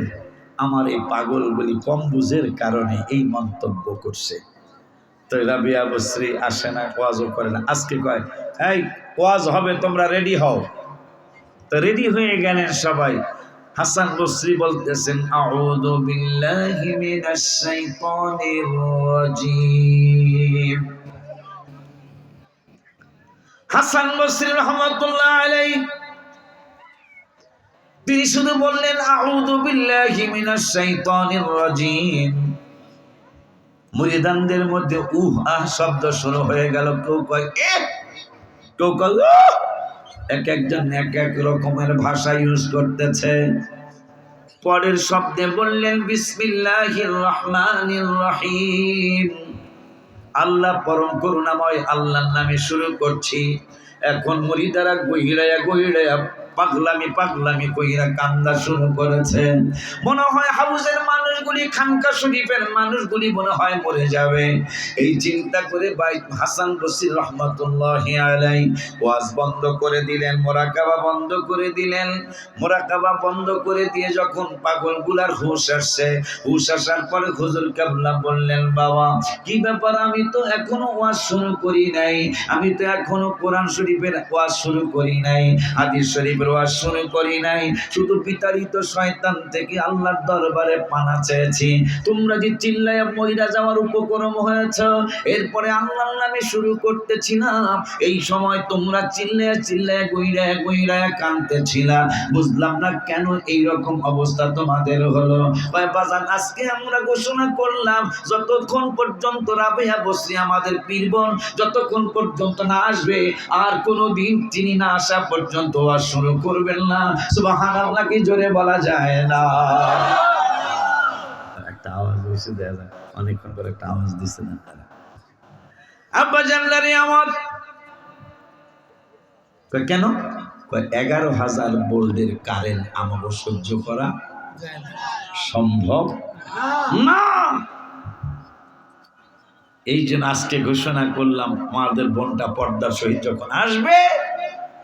আমার এই পাগল বলি কম বুঝের কারণে এই মন্তব্য করছে। তো রাবিয়া বসরি আসে না, ওয়াজও করে না। আজকে কয় এই ওয়াজ হবে, তোমরা রেডি হও। তো রেডি হয়ে গেলেন সবাই। হাসান বসরি বলতেছেন আউযু বিল্লাহি মিনাশ শাইতানির রাজীম। হাসান বসরি রাহমাতুল্লাহ আলাইহি তিনি শুধু বললেন আউযু বিল্লাহি মিনাশ শাইতানির রাজীম। মুরিদানদের মধ্যে আহ শব্দ শুরু হয়ে গেল। কেউ কয় কেউ কয় এক একজন এক এক রকমের ভাষা ইউজ করতেছে। পরের শব্দে বললেন বিসমিল্লাহির রহমানির রহিম। আল্লাহ পরম করুণাময় আল্লাহর নামে শুরু করছি। এখন মুরিদারা গহিরায়া গহিরায়া পাগলামি কইরা কান্দা শুরু করেছেন। মনে হয় হাউজের মানুষগুলি, খানকা শরীফের মানুষগুলি মনে হয় মরে যাবে। এই চিন্তা করে হাসান বসরি রহমাতুল্লাহি আলাইহি ওয়াজ বন্ধ করে দিলেন, মুরাকাবা বন্ধ করে দিলেন। মুরাকাবা বন্ধ করে দিয়ে যখন পাগলগুলার হুঁশ আসছে, হুঁশ আসার পরে হুজুর কেবলা বললেন বাবা কি ব্যাপার? আমি তো এখনো ওয়াজ শুরু করি নাই, আমি তো এখনো কোরআন শরীফের ওয়াজ শুরু করি নাই, হাদিস শরীফের ওয়াজ শুরু করি নাই। শুধু বিতাড়িত শয়তান থেকে আল্লাহর দরবারে পানা চেয়েছি। তোমরা যে চিল্লায়া মইরা যাওয়ার উপক্রম হয়েছ, এরপরে আল্লাহর নামে শুরু করতেছিলাম, এই সময় তোমরা চিল্লায়া গইরায়া কাঁদতেছিলা। বুঝলাম না কেন এই রকম অবস্থা তোমাদের হলো। ভাই বাজান, আজকে আমরা ঘোষণা করলাম যতক্ষণ পর্যন্ত রাবিয়া বসরি আমাদের পীরবন যতক্ষণ পর্যন্ত না আসবে, আর কোনোদিন তিনি না আসা পর্যন্ত ওয়াজ শুরু করবেন না। সুবহানাল্লাহ কি জোরে বলা যায় না? একটা আওয়াজ হইছে, দেখা যায় অনেকক্ষণ পরে একটা আওয়াজ দিছে না। আব্বা জানলারে আমার কেন? 11,000 ভোল্টের কারেন্ট আমাকে সহ্য করা সম্ভব না। এই জন্য আজকে ঘোষণা করলাম আমাদের বোনটা পর্দার সহিত যখন আসবে,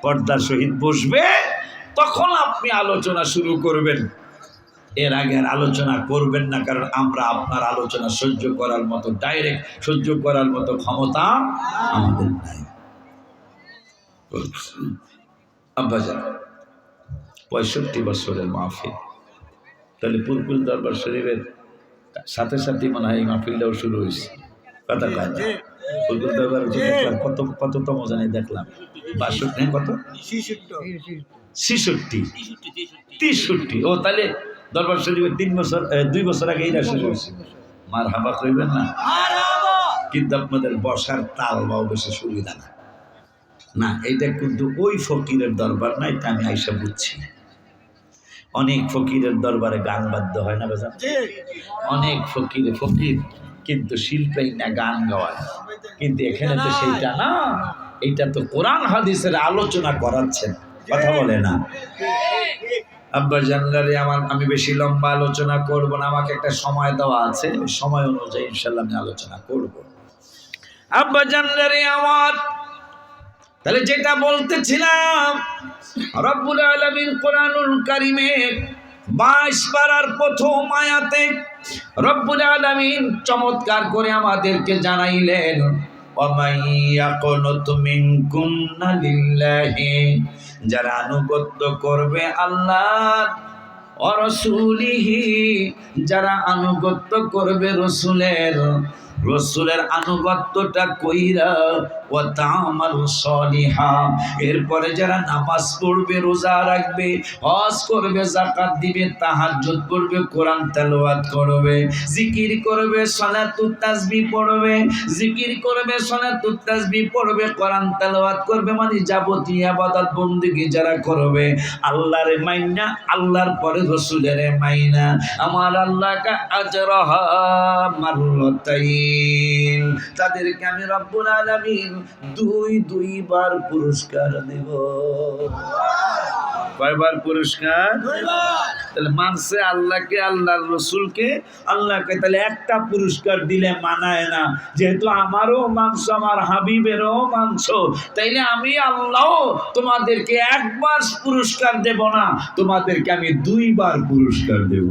পর্দার সহিত বসবে, তখন আপনি আলোচনা শুরু করবেন। এর আগে আর আলোচনা করবেন না, কারণ আমরা আপনার আলোচনা সহ্য করার মতো, ডাইরেক্ট সহ্য করার মতো ক্ষমতা আমাদের নাই। আব্বাজান 65 বছরের মাহফিল, তাহলে পুরকুল দরবার শরীফের সাথে সাথে মনে হয় এই মাহফিলটাও শুরু হয়েছে। কথা কয় না? পুরকুল দরবার কততম জানি দেখলাম 62 কত 63। ও তাহলে দরবার শরীফের 2 বছর আগে এইটা শুরু হয়েছে। মার হাবা কইবেন না, কিন্তু আপনাদের বসার তাল বাও বেশি সুবিধা না। না, এটা কিন্তু ওই ফকিরের দরবার না, এটা আমি আইসা বুঝছি। অনেক ফকিরের দরবারে গান বাদ্য হয় না বাজার, অনেক ফকির কিন্তু শিল্পী না গান গাওয়ায়, কিন্তু এখানে তো সেইটা না। এটা তো কোরআন হাদিসের আলোচনা করাচ্ছেন, কথা বলে না। আব্বা জানলারে আমার, আমি বেশি লম্বা আলোচনা করব না, আমাকে একটা সময় দেওয়া আছে, ওই সময় অনুযায়ী ইনশাআল্লাহ আমি আলোচনা করব। আব্বা জানলারে আমার, তাহলে যেটা বলতেছিলাম, রব্বুল আলামিন কোরআনুল কারীমে 22 পারার প্রথম আয়াতে রব্বুল আলামিন চমৎকার করে আমাদেরকে জানাইলেন, যারা আনুগত্য করবে আল্লাহ ও রাসূলিহি, যারা আনুগত্য করবে রসুলের আনুগত্যটা কইরা ওয়া তা'মালু সলিহা, এরপরে যারা নামাজ পড়বে, রোজা রাখবে, হজ করবে, যাকাত দিবে, তাহাজ্জুদ পড়বে, কোরআন তেলাওয়াত করবে, জিকির করবে, সালাতুত তাসবিহ পড়বে, জিকির করবে, সালাতুত তাসবিহ পড়বে, কোরআন তেলাওয়াত করবে, মানে যাবতীয় ইবাদত বندگی যারা করবে আল্লাহরে মাইনা, আল্লাহর পরে রসুলের মাইনা, আমার আল্লাহ কা আজরাহা মাররাতাইন, তাদেরকে আমি রব্বুল আলামিন দুইবার পুরস্কার দেব। কয়বার পুরস্কার? তাহলে মানছে আল্লাহকে, আল্লাহর রসুলকে, আল্লাহকে, তাহলে একটা পুরস্কার দিলে মানায় না। যেহেতু আমারও মানছো, আমার হাবিবেরও মানছো, তাইলে আমি আল্লাহ তোমাদেরকে একবার পুরস্কার দেব না, তোমাদেরকে আমি দুইবার পুরস্কার দেব।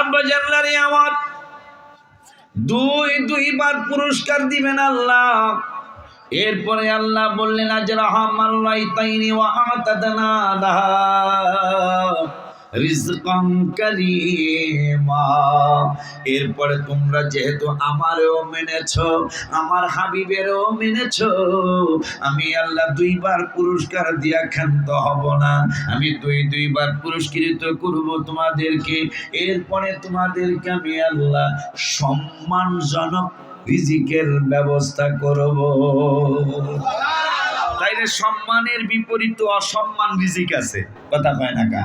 আব্বা জানলারে আমার দুইবার পুরস্কার দিবেন আল্লাহ। এরপরে আল্লাহ বললেন, আজরাহা মাররাতাইনি ওয়া আ'তাদনা লাহা রিজকান কারীমা। এরপরে তোমরা যেহেতু আমারও মেনেছো, আমার হাবিবেরও মেনেছো, আমি আল্লাহ দুইবার পুরস্কার দিয়া ক্ষান্ত হব না, আমি দুইবার পুরস্কৃত করব তোমাদেরকে। এরপরে তোমাদেরকে আমি আল্লাহ সম্মানজনক রিজিকের ব্যবস্থা করব। তাইলে সম্মানের বিপরীত অসম্মান রিজিক আছে, কথা কয় না কা?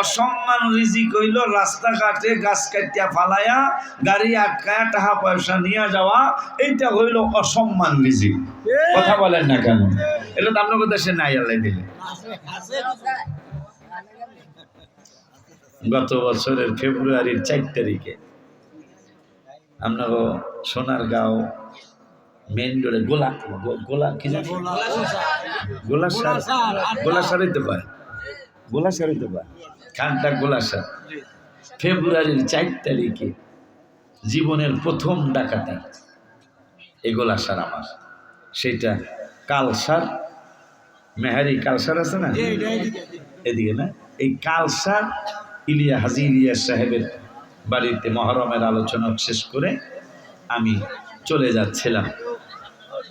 অসম্মান রিজিক হইল রাস্তাঘাটে গাছ কাটিয়া ফালায়া, গাড়ি আটকায়া, টাকা পয়সা নিয়ে যাওয়া, এইটা হইল অসম্মান রিজিক। কথা বলেন না কেন? এটা তো আপনার দেশে নাই, আল্লাহ দিলে। গত বছরের ফেব্রুয়ারির 4 তারিখে আমরা সোনারগাঁও মেন রোডে গোলা কি জানি গোলাসার হইতে পারে, খানটা গোলাসার। ফেব্রুয়ারির 4 তারিখে জীবনের প্রথম ডাকাতি এই গোলাসার আমার, সেটা কালসার, মেহারি কালসার আছে না এদিকে, না এই কালসার হাজী ইলিয়াস সাহেবের বাড়িতে মহরমের আলোচনা শেষ করে আমি চলে যাচ্ছিলাম।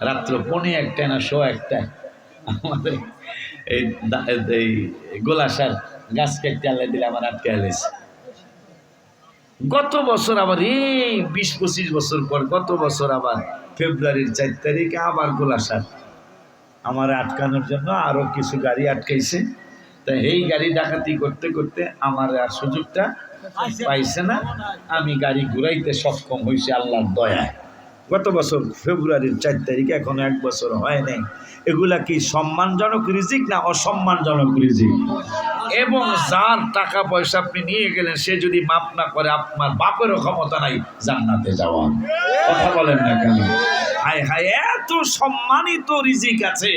রাত্র 1:45 না 1:15 আমাদের এই গোলাসার গাছ কেটে আল্লাহ দিলে আমার আটকে আলেছে। গত বছর আবার এই 20-25 বছর পর, গত বছর আবার ফেব্রুয়ারির 4 তারিখে আবার গোলাসার আমার আটকানোর জন্য আরো কিছু গাড়ি আটকাইছে। তাই এই গাড়ি ডাকাতি করতে করতে আমার আর সুযোগটা পাইছে না, আমি গাড়ি ঘুরাইতে সক্ষম হয়েছি আল্লাহর দয়ায়। গত বছর ফেব্রুয়ারির 4 তারিখে, এখনো 1 বছর হয় নাই। এগুলা কি সম্মানজনক রিজিক না অসম্মানজনক রিজিক? এবং যার টাকা পয়সা আপনি নিয়ে গেলেন, সে যদি মাপ না করে, আপনার বাপেরও ক্ষমতা নাই জান্নাতে যাওয়ার। কথা বলেন না কেন? হায় হায়, এত সম্মানিত রিজিক আছে।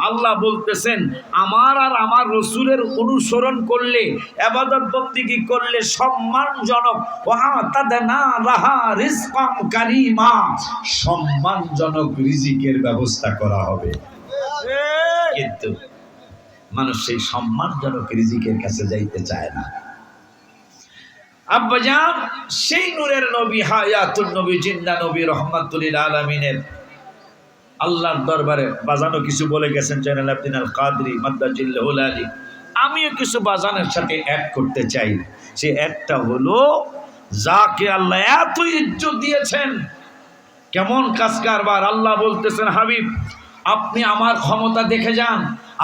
আল্লাহ বলতেছেন, আমার আর আমার রসুলের অনুসরণ করলে, ইবাদত বন্দেগী করলে সম্মানজনক, ওয়া'তাদনা লাহা রিজকান কারীমা, সম্মানজনক রিজিকের ব্যবস্থা করা হবে। কিন্তু মানুষ সেই সম্মানজনক রিজিকের কাছে যাইতে চায় না। আব্বাজান, সেই নূরের নবী, হায়াতুন নবী, জিন্দা নবী, রহমাতুল লিল আলামিনের আল্লাহর দরবারে বাজানো কিছু বলে গেছেন জয়নুল আবেদিন আল কাদরি মাদ্দাজিল্লাহুল আলী। আমিও কিছু বাজানের সাথে অ্যাড করতে চাই। সে একটা হলো, যাকে আল্লাহ এত ইজ্জত দিয়েছেন, কেমন কাজ কারবার। আল্লাহ বলতেছেন, হাবিব আপনি আমার ক্ষমতা দেখে যান,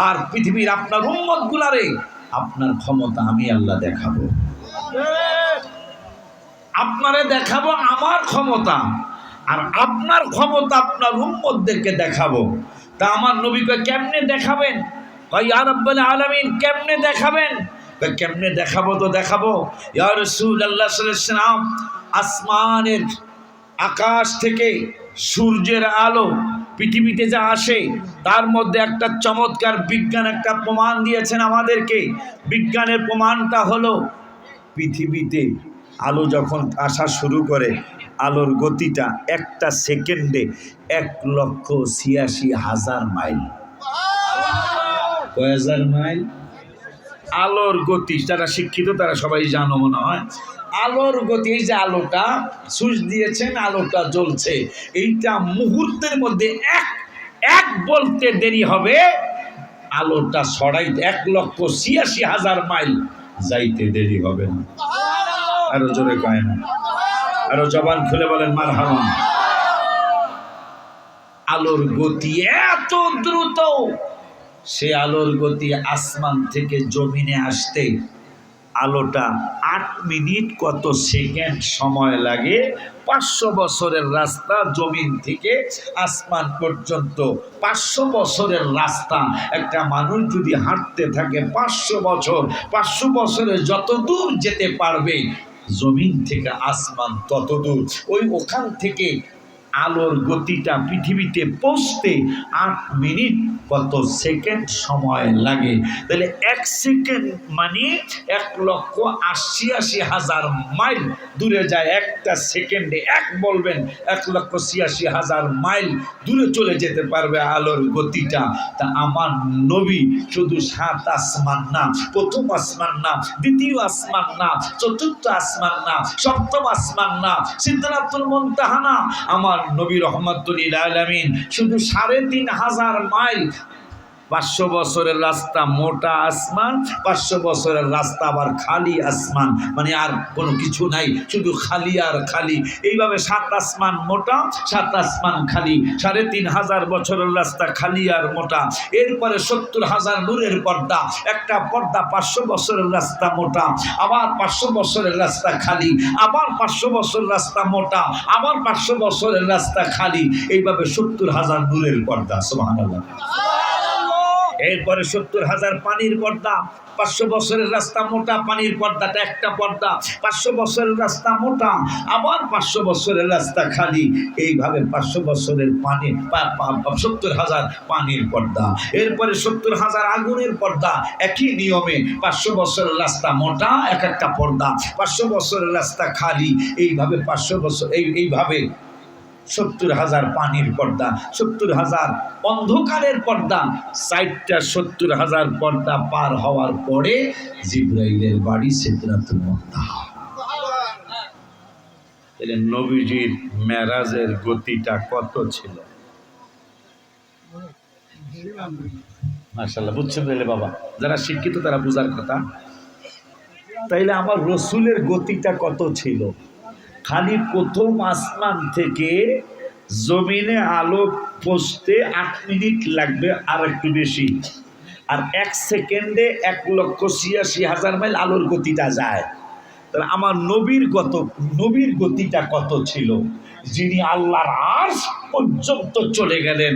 আর পৃথিবীর আপনার উম্মত গুলারে আপনার ক্ষমতা আমি আল্লাহ দেখাবো, আপনারে দেখাবো আমার ক্ষমতা, আর আপনার ক্ষমতা আপনার উম্মতদেরকে দেখাবো। তা আমার নবীকে কেমনে দেখাবেন? ইয়া রাব্বুল আলামিন, কেমনে দেখাবেন? কেমনে দেখাবো? তো দেখাবো ইয়া রাসূলুল্লাহ সাল্লাল্লাহু আলাইহি ওয়াসাল্লাম, আসমানের আকাশ থেকে সূর্যের আলো পৃথিবীতে যা আসে, তার মধ্যে একটা চমৎকার বিজ্ঞান একটা প্রমাণ দিয়েছেন আমাদেরকে। বিজ্ঞানের প্রমাণটা হলো, পৃথিবীতে আলো যখন আসা শুরু করে, আলোর গতিটা একটা সেকেন্ডে 1,86,000 মাইল। কয় হাজার মাইল? আলোর গতি, যারা শিক্ষিত তারা সবাই জানো মনে হয়। আলোর গতি, এই যে আলোটা সুইচ দিয়েছেন, আলোটা জ্বলছে, এইটা মুহূর্তের মধ্যে এক বলতে দেরি হবে, আলোটা ছড়াইতে 1,86,000 মাইল যাইতে দেরি হবে না। আরো জোরে কয় না, আরো জবান খুলে বলেন মারহাবা। আলোর গতি এত দ্রুত, সে আলোর গতি আসমান থেকে জমিনে আসতে আলোটা 8 মিনিট কত সেকেন্ড সময় লাগে। 500 বছরের রাস্তা জমিন থেকে আসমান পর্যন্ত, 500 বছরের রাস্তা। একটা মানুষ যদি হাঁটতে থাকে 500 বছর, 500 বছরে যত দূর যেতে পারবে জমিন থেকে আসমান তত দূর। ওখান থেকে আলোর গতিটা পৃথিবীতে পৌঁছতে 8 মিনিট কত সেকেন্ড সময় লাগে। তাহলে 1 সেকেন্ড মানে 1,86,000 মাইল দূরে যায় একটা সেকেন্ডে। এক বলবেন 1,86,000 মাইল দূরে চলে যেতে পারবে আলোর গতিটা। তা আমার নবী শুধু 7 আসমান না, প্রথম আসমান না, দ্বিতীয় আসমান না, চতুর্থ আসমান না, সপ্তম আসমান না, সিদরাতুল মুনতাহা না, আমার নবী রহমাতুল লিল আলামিন শুধু 3,500 মাইল। 500 বছরের রাস্তা মোটা আসমান, 500 বছরের রাস্তা আবার খালি আসমান, মানে আর কোনো কিছু নাই, শুধু খালি আর খালি। এইভাবে 7 আসমান মোটা, 7 আসমান খালি, 3,500 বছরের রাস্তা খালি আর মোটা। এরপরে 70,000 নূরের পর্দা, একটা পর্দা 500 বছরের রাস্তা মোটা, আবার 500 বছরের রাস্তা খালি, আবার 500 বছর রাস্তা মোটা, আবার 500 বছরের রাস্তা খালি। এইভাবে 70,000 নূরের পর্দা। সুবহানাল্লাহ। এরপরে 70,000 পানির পর্দা, 500 বছরের রাস্তা মোটা, পানির পর্দাটা একটা পর্দা, 500 বছরের রাস্তা মোটা, আবার 500 বছরের রাস্তা খালি। এইভাবে 500 বছরের পানি, 70,000 পানির পর্দা। এরপরে 70,000 আগুনের পর্দা, একই নিয়মে 500 বছরের রাস্তা মোটা, এক একটা পর্দা, 500 বছরের রাস্তা খালি। এইভাবে 500 বছর, এইভাবে 70,000 পানির পর্দা, 70,000 অন্ধকারের পর্দা। 70,000 পর্দা পার হওয়ার পরে জিবরাইলের বাড়ি সিদরাতুল মুনতাহা। তাহলে নবীজির মেরাজের গতিটা কত ছিল? মাশাআল্লাহ, বুঝছেন তাহলে বাবা, যারা শিক্ষিত তারা বুঝার কথা। তাইলে আমার রসুলের গতিটা কত ছিল? খালি প্রথম আসমান থেকে জমিনে আলো পৌঁছতে 8 মিনিট লাগবে, আর একটু বেশি। আর 1 সেকেন্ডে 1,86,000 মাইল আলোর গতিটা যায়। তাহলে আমার নবীর গতিটা কত ছিল? যিনি আল্লাহর আরশ পর্যন্ত চলে গেলেন।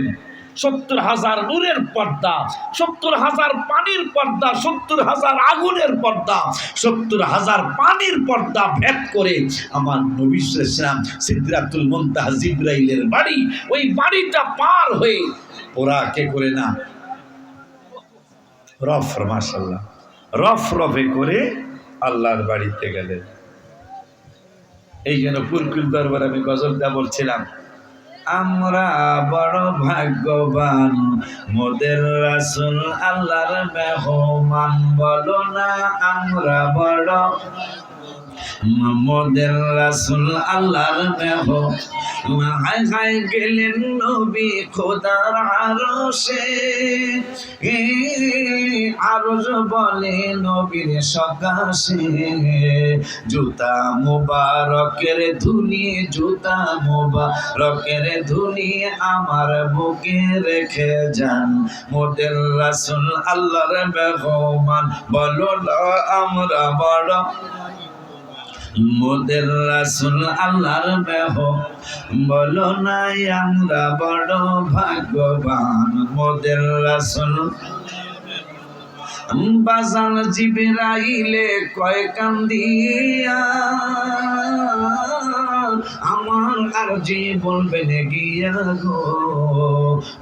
70,000 নূরের পর্দা, 70,000 পানির পর্দা, 70,000 আগুনের পর্দা, 70,000 পানির পর্দা ভেদ করে আমার নবী সাল্লাল্লাহু আলাইহি ওয়াসাল্লাম সিদরাতুল মুনতাহা জিবরাইলের বাড়ি, ওই বাড়িটা পার হয়ে ওরা কে করে না মাশাআল্লাহ রফে করে আল্লাহর বাড়িতে গেলেন। এই জন্য পুরকুল দরবার আমি গজলটা বলছিলাম, আমরা বড় ভাগ্যবান, মোদের রাসূল আল্লাহর মেহমান। বলো না আমরা বড়, মোদের রাসূল আল্লাহর মেহমান। হায় হায় গেলেন নবী খোদার আরশে, আরশ বলে নবীর সকাশে। জুতা মুবারকের ধুলি, জুতা মুবারকের ধুলি আমার বুকে রেখে যান, মোদের রাসূল আল্লাহর মেহমান। বলো না আমরা বড়, মোদের রাসূল আল্লাহর মেহমান। বলো না আমরা বড় ভাগ্যবান, মোদের রাসূল। বাজান জিবরাইলে কয় কান্দিয়া, আমার আর জি বলবেন গিয়া গো,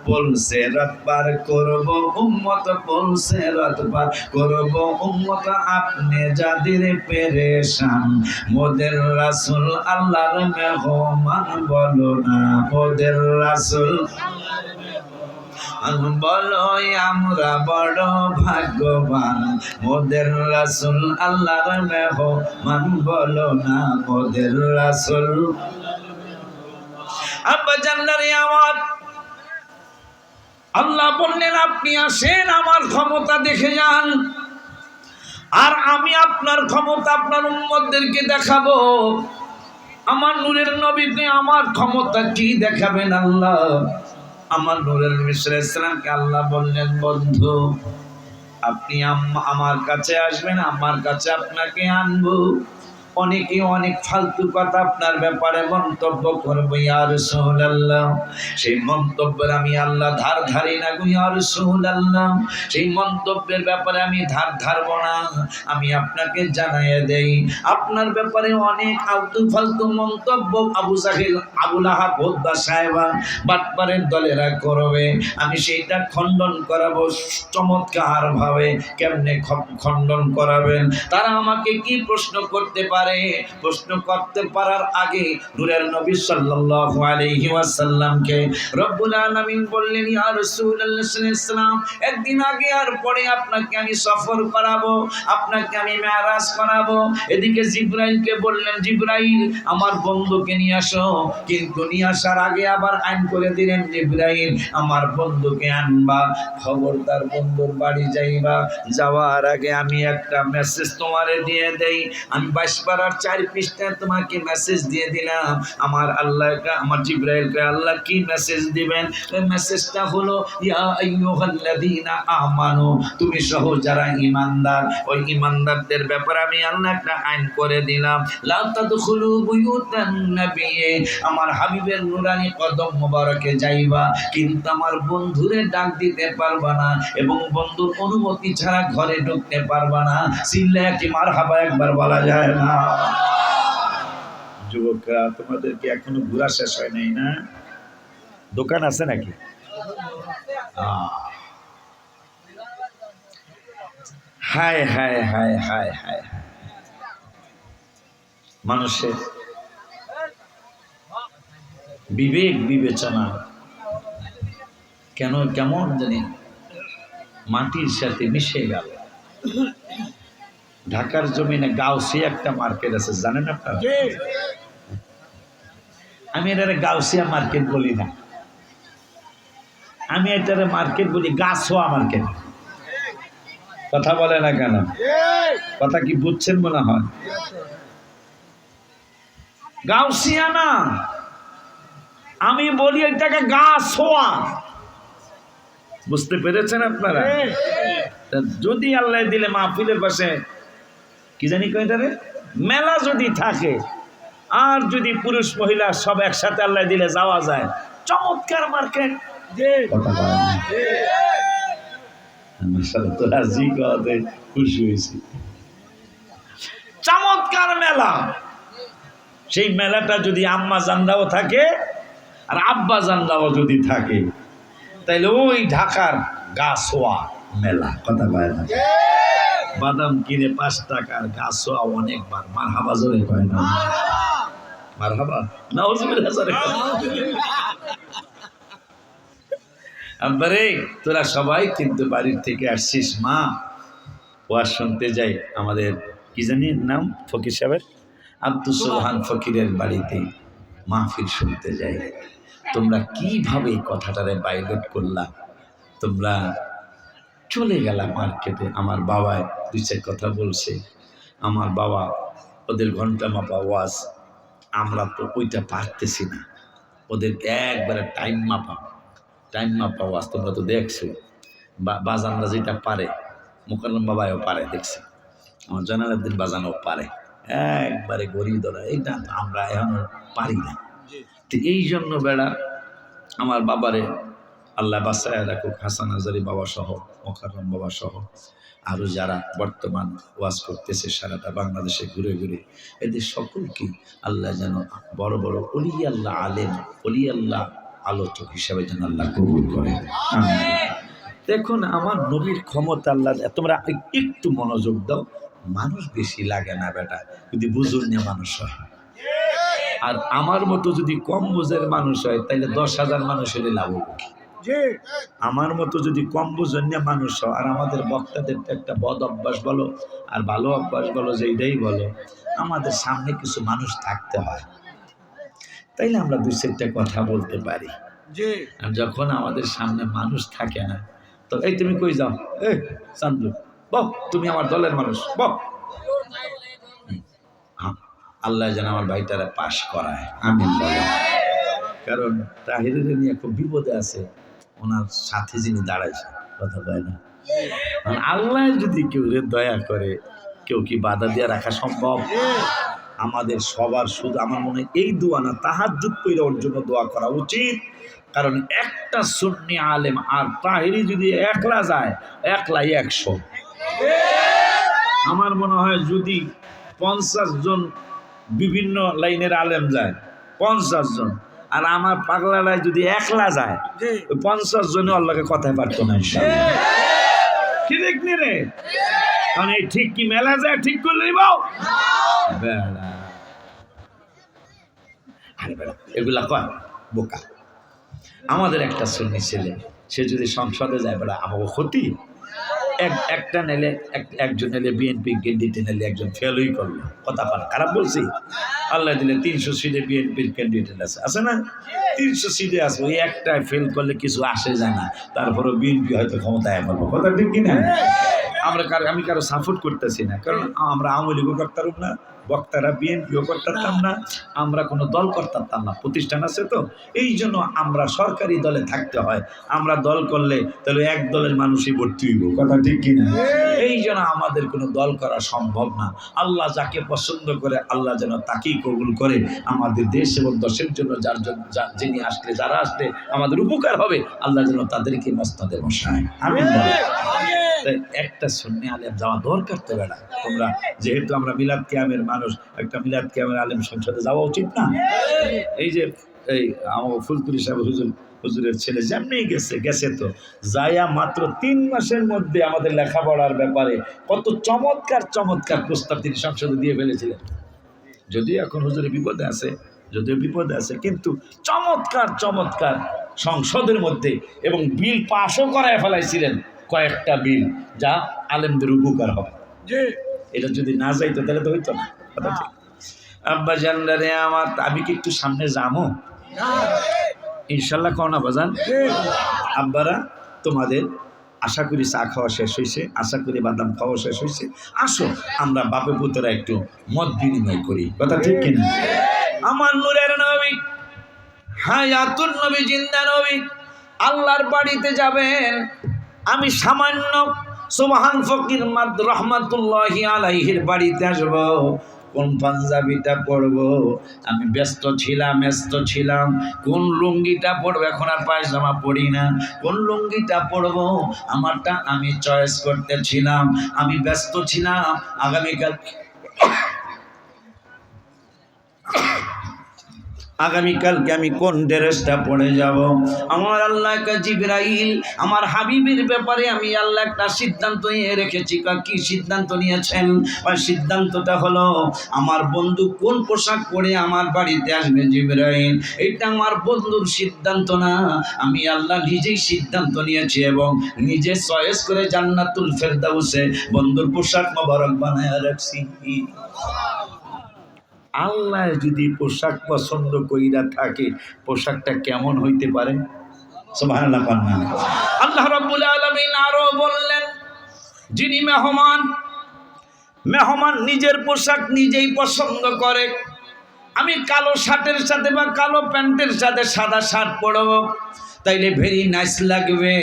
বলছে রাত পার করব উম্মত, বলছে রাত পার করব উম্মত, আপনি যাদের পেরেশান, মোদের রাসূল আল্লাহর মেহমান বলো না, মোদের রাসূল বলো আমরা বড় ভাগ্যবান, মোদের রাসূল আল্লাহর মেহমান বলো না, মোদের রাসূল। আব্বা জানলারে আমার আল্লাহ বললেন আপনি আসেন আমার ক্ষমতা দেখে যান, আর আমি আপনার ক্ষমতা আপনার উম্মতদেরকে দেখাবো। আমার নূরের নবীকে আমার ক্ষমতা কি দেখাবেন আল্লাহ? আমার নূরের নবী সাল্লাল্লাহু আলাইহি ওয়াসাল্লামকে আল্লাহ বললেন বন্ধু আপনি আমার কাছে আসবেন, আমার কাছে আপনাকে আনবো। অনেকে অনেক ফালতু কথা আপনার ব্যাপারে মন্তব্য করবো ইয়া রাসূলুল্লাহ, সেই মন্তব্যের আমি আল্লাহ ধার ধারি না গো ইয়া রাসূলুল্লাহ, সেই মন্তব্যের ব্যাপারে আমি ধার ধারবো না। আমি আপনাকে জানাইয়ে দেই আপনার ব্যাপারে অনেক আলতু ফালতু মন্তব্য আবু জাহেল, আবু লাহাব, উতবা, সাইবা, বাটপারের দলেরা করবে, আমি সেইটা খণ্ডন করাবো চমৎকার ভাবে। কেমনে খণ্ডন করাবেন? তারা আমাকে কি প্রশ্ন করতে পারে? প্রশ্ন করতে পারার আগে নূরের নবী সাল্লাল্লাহু আলাইহি ওয়াসাল্লামকে রব্বুল আলামিন বললেন ইয়া রাসূলুল্লাহ সাল্লাল্লাহু আলাইহি ওয়াসাল্লাম, একদিন আগে আর পরে আপনাকে আমি সফর করাবো, আপনাকে আমি মেরাজ করাবো। এদিকে জিবরাইলকে বললেন জিবরাইল আমার বন্ধুকে নিয়ে আসো, কিন্তু নিয়ে আসার আগে আবার আইন করে দিলেন জিবরাইল আমার বন্ধুকে আনবা, খবরদার বন্ধুর বাড়ি যাইবা, যাওয়ার আগে আমি একটা মেসেজ তোমারে দিয়ে দেই। আমি 22 পারার 4 পৃষ্ঠায় তোমাকে মেসেজ দিয়ে দিলাম। আমার আল্লাহকে, আমার জিবরাইলকে আল্লাহ কি মেসেজ দিবেন? ওই মেসেজটা হলো ইয়া আইয়ুহাল্লাযীনা আমানু, তুমি সহ যারা ঈমানদার, ওই ঈমানদারদের ব্যাপারে আমি আল্লাহ একটা আইন করে দিলাম। লা তাদখুলু বুয়ুতান নবী, আমার হাবিবের নূরানি কদম মোবারকে যাইবা, কিন্তু আমার বন্ধুরে ডাক দিতে পারবা না এবং বন্ধুর অনুমতি ছাড়া ঘরে ঢুকতে পারবা না। চিল্লায়ে কি মারহাবা একবার বলা যায় না? যুবকরা তোমাদের কি এখনো ঘোরা শেষ হয় নাই না? দোকান আছে নাকি? হায় হায় হায় হায় হায়, মানুষের বিবেক বিবেচনা কেন কেমন জানি মাটির সাথে মিশে গেল। ঢাকার জমিনে গাউসিয়া একটা মার্কেট আছে, জানেন আপনারা? আমি এটারে গাউসিয়া মার্কেট বলি না, আমি এটারে মার্কেট বলি গাছোয়া মার্কেট। কথা বলে না কেন? কথা কি বুঝছেন মনে হয়? গাউসিয়া না, আমি বলি এটাকে গাছোয়া। বুঝতে পেরেছেন আপনারা? যদি আল্লাহ দিলে মাহফিলের পাশে কি জানি কয়টারে মেলা যদি থাকে, আর যদি পুরুষ মহিলা সব একসাথে আল্লাহ দিলে যাওয়া যায়, চমৎকার মার্কেট। খুশি হয়েছি, চমৎকার মেলা। সেই মেলাটা যদি আম্মা জানদাও থাকে আর আব্বা জানদাও যদি থাকে, তাইলে ওই ঢাকার গাছোয়া মেলা। কথা কয় না? বাদাম কিনে 5 টাকার গাছোয়া অনেকবার মারহাবা জোরে কয় না? মারহাবা নাউজুবিল্লাহ জোরে কয়। আব্বারে তোরা সবাই কিন্তু বাড়ির থেকে আসছিস, মা ওয়াজ শুনতে যাই আমাদের কি জানি নাম ফকির সাহেবের, আব্দুল সুবহান ফকিরের বাড়িতে মাহফিল শুনতে যাই। তোমরা কিভাবে এই কথাটারে বাইলট করলা? তোমরা চলে গেলা মার্কেটে। আমার বাবায় 2-4 কথা বলছে, আমার বাবা ওদের ঘন্টা মাপা ওয়াজ, আমরা তো ওইটা পারতেছি না। ওদের একবারে টাইম মাপা ওয়াজ। তোমরা তো দেখছো বাজানরা যেটা পারে, মোকাররম বাবাও পারে, দেখছি আমার জানালাদ্দিন বাজানো পারে, একবারে গড়ি ধরা। এটা আমরা এখন পারি না। তো এই জন্য বেড়া আমার বাবারে আল্লাহ বাসায় রাখুক হাসান আজারি বাবা সহ, মোকাররম বাবা সহ আরও যারা বর্তমান ওয়াজ করতেছে সারাটা বাংলাদেশে ঘুরে ঘুরে, এদের সকলকে আল্লাহ যেন বড় বড় অলি আল্লাহ আলেম, অলি আল্লাহ আলোচক হিসাবে যেন আল্লাহ কবুল করে। দেখুন আমার নবীর ক্ষমতা আল্লাহ, তোমরা একটু মনোযোগ দাও, মানুষ বেশি লাগে না বেটা, যদি বুঝুন মানুষ হয়। আর আমার মতো যদি কম বুঝের মানুষ হয় তাহলে 10,000 মানুষ হলে লাভ হবে কি? আমার মতো যদি কম বুঝন্যা মানুষ হয়, আর আমাদের বক্তাদের একটা বদ অভ্যাস বলো আর ভালো অভ্যাস বলো, যেইটাই বলো, আমাদের সামনে কিছু মানুষ থাকতে হয়, তাইলে আমরা 2-4টা কথা বলতে পারি। আর যখন আমাদের সামনে মানুষ থাকে না, তো এই তুমি কই যাও, এই চান্দু বক, তুমি আমার দলের মানুষ বক। আল্লাহ যেন আমার ভাইটারা পাশ করায়, আমিন বলে। কারণ তাহিরের নিয়ে খুব বিপদে আছে, ওনার সাথে যিনি দাঁড়াইছে, কথা বলে না। আল্লাহ যদি কেউ দয়া করে, কেউ কি বাধা দিয়ে রাখা সম্ভব? আমাদের সবার শুধু আমার মনে হয় এই দোয়া না, তাহাজ্জুদ পড়ে ওর জন্য দোয়া করা উচিত। কারণ একটা সুন্নি আলেম আর তাহিরি যদি একলা যায়, একলাই 100। আমার মনে হয় যদি 50 জন বিভিন্ন লাইনের আলেম যায়, 50 জন, আর আমার পাগলারায় যদি একলা যায়, 50 জনে আল্লাহকে কথায় পারতো না। কি দেখনি রে, মানে ঠিক কি মেলা যায় ঠিক করলে বাও বেড়া, আরে বেড়া এগুলা কয় বোকা। আমাদের একটা সুন্নি ছেলে, সে যদি সংসদে যায় বেড়া আমার ক্ষতি। একটা নেলে একজন নেলে বিএনপি ক্যান্ডিডেট নেলে একজন ফেলই করলো, কথা পারা খারাপ বলছি। আল্লাহ দিলে 300 সিটে বিএনপির ক্যান্ডিডেট আছে না, 300 সিটে আছে, ওই একটাই ফেল করলে কিছু আসে যায় না, তারপরে বিএনপি হয়তো ক্ষমতায় পাবো, কথা ঠিক কিনা? আমি কারো সাপোর্ট করতেছি না, কারণ আমরা আওয়ামী লীগও করতাম না, বক্তারা বিএনপিও করতাম না, আমরা কোনো দল করতাম না, প্রতিষ্ঠান আছে তো, এই জন্য আমরা সরকারি দলে থাকতে হয়। আমরা দল করলে তাহলে এক দলের মানুষই ভর্তি হইব, কথা ঠিক কিনা? এই জন্য আমাদের কোনো দল করা সম্ভব না। আল্লাহ যাকে পছন্দ করে আল্লাহ যেন তাকেই কবুল করে। আমাদের দেশ এবং দেশের জন্য যিনি আসলে, যারা আসলে আমাদের উপকার হবে, আল্লাহ যেন তাদেরকে মসনদে বসায়, আমিন বলে। একটা সুন্নি আলেম যাওয়া দরকার তো বেড়া। তোমরা যেহেতু আমরা মিলাদ কিয়ামের মানুষ, একটা মিলাদ কিয়ামের আলেম সংসদে যাওয়া উচিত না? এই যে এই আমার ফুলতুলি সাহেব হুজুরের ছেলে যেমনি গেছে তো যাইয়া মাত্র 3 মাসের মধ্যে আমাদের লেখাপড়ার ব্যাপারে কত চমৎকার চমৎকার প্রস্তাব তিনি সংসদে দিয়ে ফেলেছিলেন। যদিও এখন হুজুরের বিপদে আছে, কিন্তু চমৎকার চমৎকার সংসদের মধ্যে, এবং বিল পাশও করায় ফেলাইছিলেন, কয়েকটা বিল যা আলেমদের উপকার হবে। এটা যদি না যাইতো তাহলে তো হইতো না, কথা ঠিক। আব্বা জানলে আমার, আমি কি একটু সামনে যাবো ইনশাল্লাহ, কওনা বাজান? আব্বারা তোমাদের আশা করি চা খাওয়া শেষ হয়েছে, আশা করি বাদাম খাওয়া শেষ হয়েছে, আসো আমরা বাপে পুত্রা একটু মত বিনিময় করি, কথা ঠিক কিনা? আমার নূরের নবী, হায়াতুন নবী, জিন্দা নবী আল্লাহর বাড়িতে যাবেন। আমি সামান্য সুবহান ফকির মাদ রহমাতুল্লাহি আলাইহির বাড়িতে আসব, কোন পাঞ্জাবিটা পরবো, আমি ব্যস্ত ছিলাম, কোন লুঙ্গিটা পরবো, এখন আর পায়জামা পরি না, কোন লুঙ্গিটা পরবো আমারটা আমি চয়েস করতেছিলাম, আমি ব্যস্ত ছিলাম। আগামীকালকে আমি কোন ড্রেসটা পরে যাব। আমার আল্লাহ জিবরাইল, আমার হাবিবের ব্যাপারে আমি আল্লাহ একটা সিদ্ধান্ত নিয়ে রেখেছি। কি সিদ্ধান্ত নিয়েছেন? ওই সিদ্ধান্তটা হলো আমার বন্ধু কোন পোশাক পরে আমার বাড়িতে আসবে জিবরাইল, এটা আমার বন্ধুর সিদ্ধান্ত না, আমি আল্লাহ নিজেই সিদ্ধান্ত নিয়েছি এবং নিজে চয়েস করে জান্নাতুল ফেরদাউসে বন্ধুর পোশাক মোবারক বানায় রাখছি। আল্লাহ যদি পোশাক পছন্দ কইরা থাকে, পোশাকটা কেমন হইতে পারে? সুবহানাল্লাহ। আল্লাহ রাব্বুল আলামিন আরো বললেন, যিনি মেহমান নিজের পোশাক নিজেই পছন্দ করে, আমি কালো শার্টের সাথে বা কালো প্যান্টের সাথে সাদা শার্ট পরব, তাইলে ভেরি নাইস লাগবে।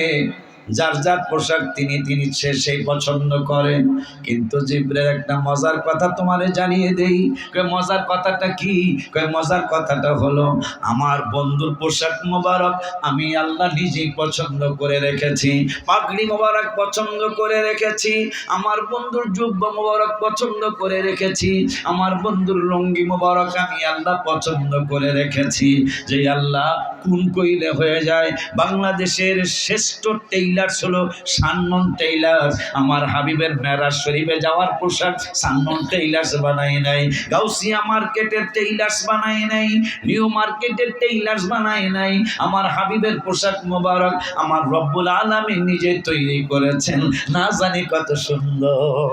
যার যার পোশাক তিনি তিনি সেই পছন্দ করেন। কিন্তু জিবরাইল একটা মজার কথা তোমারে জানিয়ে দেই। কয় মজার কথাটা কি? কয় মজার কথাটা হলো আমার বন্ধুর পোশাক মোবারক আমি আল্লাহ নিজেই পছন্দ করে রেখেছি। পাগড়ি মোবারক পছন্দ করে রেখেছি, আমার বন্ধুর জুব্বা মোবারক পছন্দ করে রেখেছি, আমার বন্ধুর লুঙ্গি মোবারক আমি আল্লাহ পছন্দ করে রেখেছি। যে আল্লাহ কোন কইলে হয়ে যায়। বাংলাদেশের শ্রেষ্ঠ টেইলার্স হলো সানমন টেইলার্স। আমার হাবিবের মেরাজ শরীফে যাওয়ার পোশাক সানমন টেইলার্স বানাই নাই, গাউসিয়া মার্কেটের টেইলার্স বানাই নাই, নিউ মার্কেটের টেইলার্স বানাই নাই। আমার হাবিবের পোশাক মোবারক আমার রব্বুল আলামিন নিজে তৈরি করেছেন, না জানি কত সুন্দর।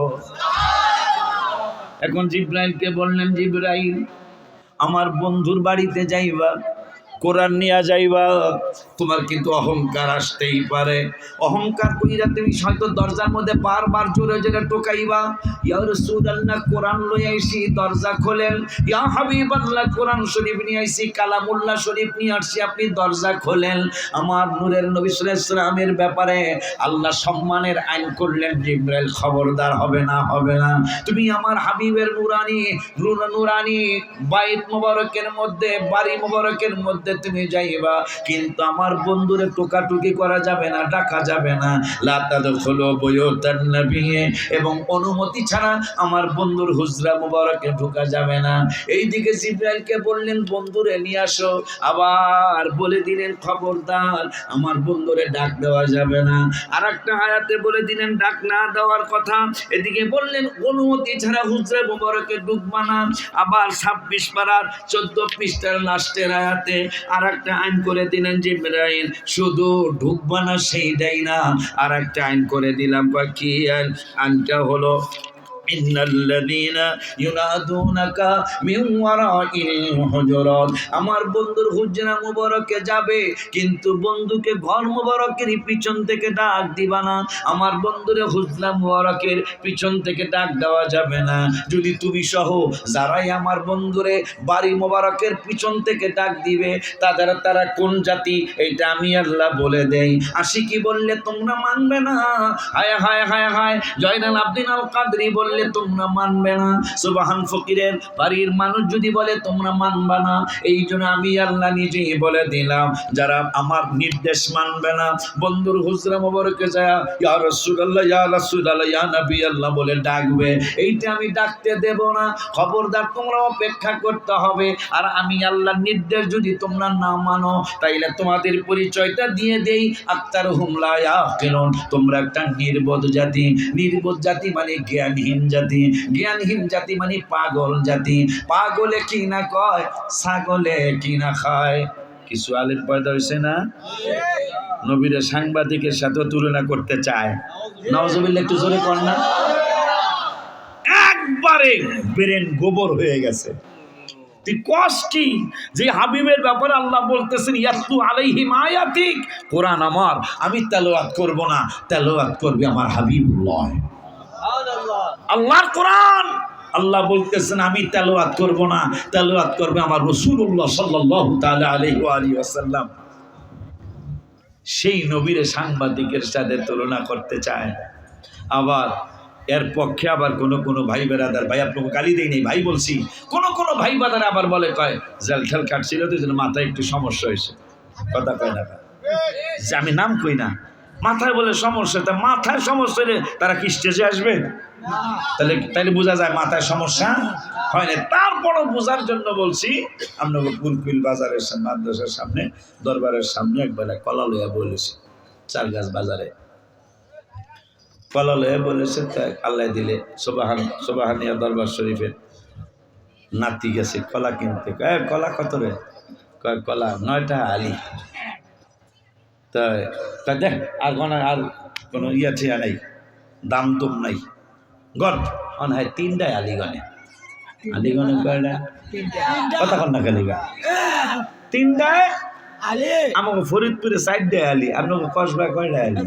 এখন জিবরাইলকে বললেন, জিবরাইল আমার বন্ধুর বাড়িতে যাইবা, কোরআন নিয়ে যাইবা। তোমার কিন্তু অহংকার আসতেই পারে, অহংকার কইরা তুমি হয়তো দরজার মধ্যে বারবার জোরে জোরে টোকাইবা, ইয়া রাসূলুল্লাহ কোরআন লই আইছি, দরজা খোলেন। ইয়া হাবিবাল্লাহ কোরআন শরীফ নিয়ে আইছি, কালামুল্লাহ শরীফ নিয়ে আসছি, আপনি দরজা খোলেন। আমার নূরের নবী সাল্লাল্লাহু আলাইহি ওয়াসাল্লামের ব্যাপারে আল্লাহ সম্মানের আইন করলেন, জিবরাইল খবরদার, হবে না, হবে না। তুমি আমার হাবিবের নুরানি বাইত মুবারকের মধ্যে, বাড়ি মুবারকের মধ্যে তুমি যাইবা, কিন্তু আমার বন্ধুরে টোকাটুকি করা যাবে না, ডাকা যাবে না। লা তাদখুলু বুয়ুতান নবী, এবং অনুমতি ছাড়া আমার বন্ধুর হুজরা মুবারকে ঢোকা যাবে না। এইদিকে জিবরাইলকে বললেন বন্ধুরে নিয়ে আসো, আবার বলে দিলেন খবরদার আমার বন্ধুরে ডাক দেওয়া যাবে না। আর একটা আয়াতে বলে দিলেন ডাক না দেওয়ার কথা। এদিকে বললেন অনুমতি ছাড়া হুজরা মুবারকে ঢুকবা না। আবার 26 পারার 14 পৃষ্ঠার লাস্টের আয়াতে আর একটা আইন করে দিলেন জিবরাইল, শুধু ঢুকবা না সেইটাই না, আর একটা আইন করে দিলাম। কি আইন? আইনটা হলো ইন্নাল্লাযীনা ইউনাদুনাকা মিন ওয়ারাইল হুজুরাত, আমার বন্ধুর হুজরা মুবারকে যাবে, কিন্তু বন্ধুকে ঘর মুবারকের পিছন থেকে ডাক দিবা না। আমার বন্ধুরে হুজরা মুবারকের পিছন থেকে ডাক দেওয়া যাবে না। যদি তুমি সহ যারাই আমার বন্ধুরে বাড়ি মুবারকের পিছন থেকে ডাক দিবে তারা কোন জাতি, এইটা আমি আল্লাহ বলে দেই। আশিকি বললে তোমরা মানবে না, হায় হায় হায় হায় জয়নাল আব্দিন আল কাদরি বললে তোমরা মানবে না, সুবহান ফকিরের বাড়ির মানুষ যদি বলে তোমরা মানবে না। এই জন্য আমি আল্লাহ নিজেই বলে দিলাম, যারা আমার নির্দেশ মানবে না বন্ধুর হুজরা মুবারকে যায় ইয়া রাসূলুল্লাহ, ইয়া রাসূলুল্লাহ, ইয়া নবী আল্লাহ বলে ডাকবে, এইটা আমি ডাকতে দেব না। খবরদার তোমরা অপেক্ষা করতে হবে। আর আমি আল্লাহর নির্দেশ যদি তোমরা না মানো তাইলে তোমাদের পরিচয়টা দিয়ে দেই, আক্তারুহুম লা ইয়াকিলুন, তোমরা একটা নির্বোধ জাতি। নির্বোধ জাতি মানে জ্ঞানহীন জাতি, জ্ঞানহীন জাতি মানে পাগল জাতি। পাগলে কি না কয়, ছাগলে কি না খায়। কিছু আলেম পয়দা হয়েছে না, নবীরা সাংবাদিকের সাথে তুলনা করতে চায়। নাউজুবিল্লাহ, একটু জোরে কর না। একবারে ব্রেন গোবর হয়ে গেছে। তুই কষ্টি যে হাবিবের ব্যাপারে আল্লাহ বলতেছেন ইয়াতলু আলাইহিম আয়াতিক, কোরআন আমার, আমি তেলাওয়াত করব না, তেলাওয়াত করবে আমার হাবিবুল্লাহ। আল্লাহর কোরআন আল্লাহ বলতেছেন আমি তেলাওয়াত করব না, তেলাওয়াত করবে আমার রাসূলুল্লাহ সাল্লাল্লাহু তাআলা আলাইহি ওয়া আলিহি ওয়াসাল্লাম। সেই নবীর সাংবাদিকের সাথে তুলনা করতে চায়। আবার এর পক্ষে আবার কোনো ভাই বেরাদার, ভাই আপনাকে গালি দেই নেই, ভাই বলছি, কোনো ভাই বাদার আবার বলে কয় জেল ঠেল কাটছিল তো জন্য মাথায় একটু সমস্যা হয়েছে। কথা কয় না, যে আমি নাম কই না, মাথায় বলে সমস্যা। তা মাথায় সমস্যা হলে তারা কি স্টেজে আসবে? তাহলে বোঝা যায় মাথায় সমস্যা হয় না। তারপরও বোঝার জন্য বলছি, আমরা ফুলকুইল বাজারের মাদ্রাসার সামনে, দরবারের সামনে একবেলা কলা লইয়া বলেছি, চারগাছ বাজারে কলা লইয়া বলেছে। আল্লাহ দিলে সোবাহানিয়া দরবার শরীফের নাতি গেছে কলা কিনতে। কলা কত রে? কয় কলা 9টা আলি। তা দেখ আর কোনো ঠিয়া নাই, দাম তুম নাই, গণ অন হয় 3টায় আলিগণে। আলিগণে কয়টা? কথা কন না খালি গা 3টায় আমাকে ফরিদপুরে 4টায় আলি, আপনাকে কসবায় কয়টা আলি?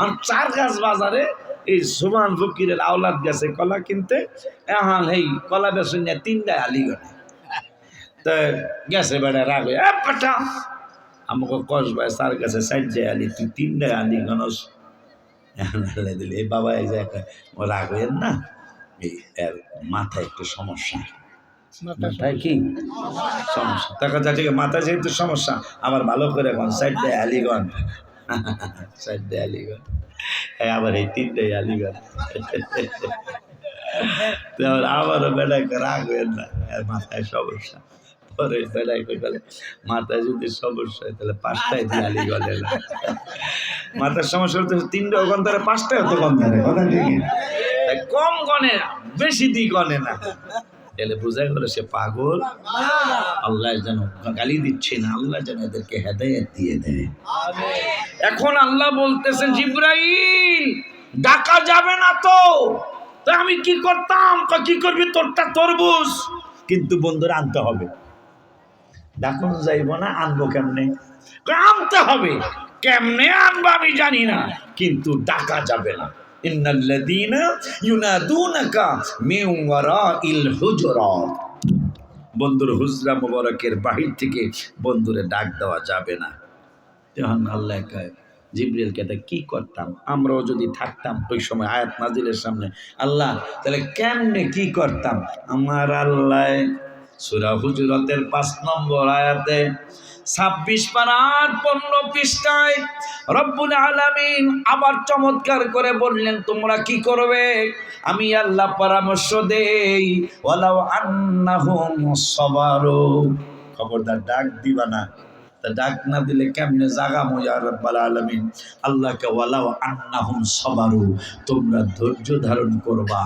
আর চারগাছ বাজারে এই সুবহান ফকিরের আওলাদ গেছে কলা কিনতে। এখন এই কলা বেসন 3টায় আলিগণে। তো গেছে বেড়া রাগ হয়ে পাঠা আমাকে কসবায় স্যার কাছে 4 যায় আলি, তুই 3 আলি গণস দিলে। এই বাবা এক জায়গায় রাগ হইয়েন না, এই এর মাথায় একটু সমস্যা। মাথায় কি সমস্যা? টাকা যা ঠিক মাথায় যেহেতু সমস্যা, আবার ভালো করে এখন 4 যায় আলিগণ, 4 যায় আলিগণ, আবার এই 3 যায় আলিগণ। আবারও বেড়াই রাগ হইয়েন না, এর মাথায় সমস্যা। পরে বেড়াই গেলে মাথায় যদি সমস্যা হয় তাহলে 5টায় দিয়ে আলিগণ এলাম। মাথার সমস্যা হচ্ছে 3টা গন্ধারে 5টায় হতো গন্ধারে, কথা ঠিক কম গনে না, বেশি দিই গনে না। এলে বোঝা গেল সে পাগল। আল্লাহ যেন গালি দিচ্ছে না, আল্লাহ যেন এদেরকে হেদায়েত দিয়ে দেয়। এখন আল্লাহ বলতেছেন জিবরাইল ডাকা যাবে না তো, তা আমি কি করতাম? কি করবি? তোরটা তরমুজ, কিন্তু বন্ধুরা আনতে হবে। ডাকুন যাইব না, আনবো কেমনে? আনতে হবে। কেমনে আনবো আমি জানি না, কিন্তু ডাকা যাবে না। ইন্নাল্লাযীনা ইউনাদুনাকা মিন ওয়ারাইল হুজুরাত, বন্ধুর হুজরা মুবারকের বাহির থেকে বন্ধুরে ডাক দেওয়া যাবে না। তখন আল্লাহ কয় জিবরিলকে, কি করতাম? আমরাও যদি থাকতাম ওই সময় আয়াত নাজিলের সামনে, আল্লাহ তাহলে কেমনে কি করতাম? আমার আল্লাহ সূরা হুজুরাতের 5 নম্বর আয়াতে 26 পারার 15 পৃষ্ঠায় রব্বুল আলামিন আবার চমৎকার করে বললেন, তোমরা কি করবে? আমি আল্লাহ পরামর্শ দেই, ওয়ালাউ আন্নাহুম সাবারু, খবরদার ডাক দিবা না। তা ডাক না দিলে কেমনে জাগামো ইয়া রাব্বাল আলামিন? আল্লাহকে ওয়ালাউ আন্নাহুম সাবারু, তোমরা ধৈর্য ধারণ করবা।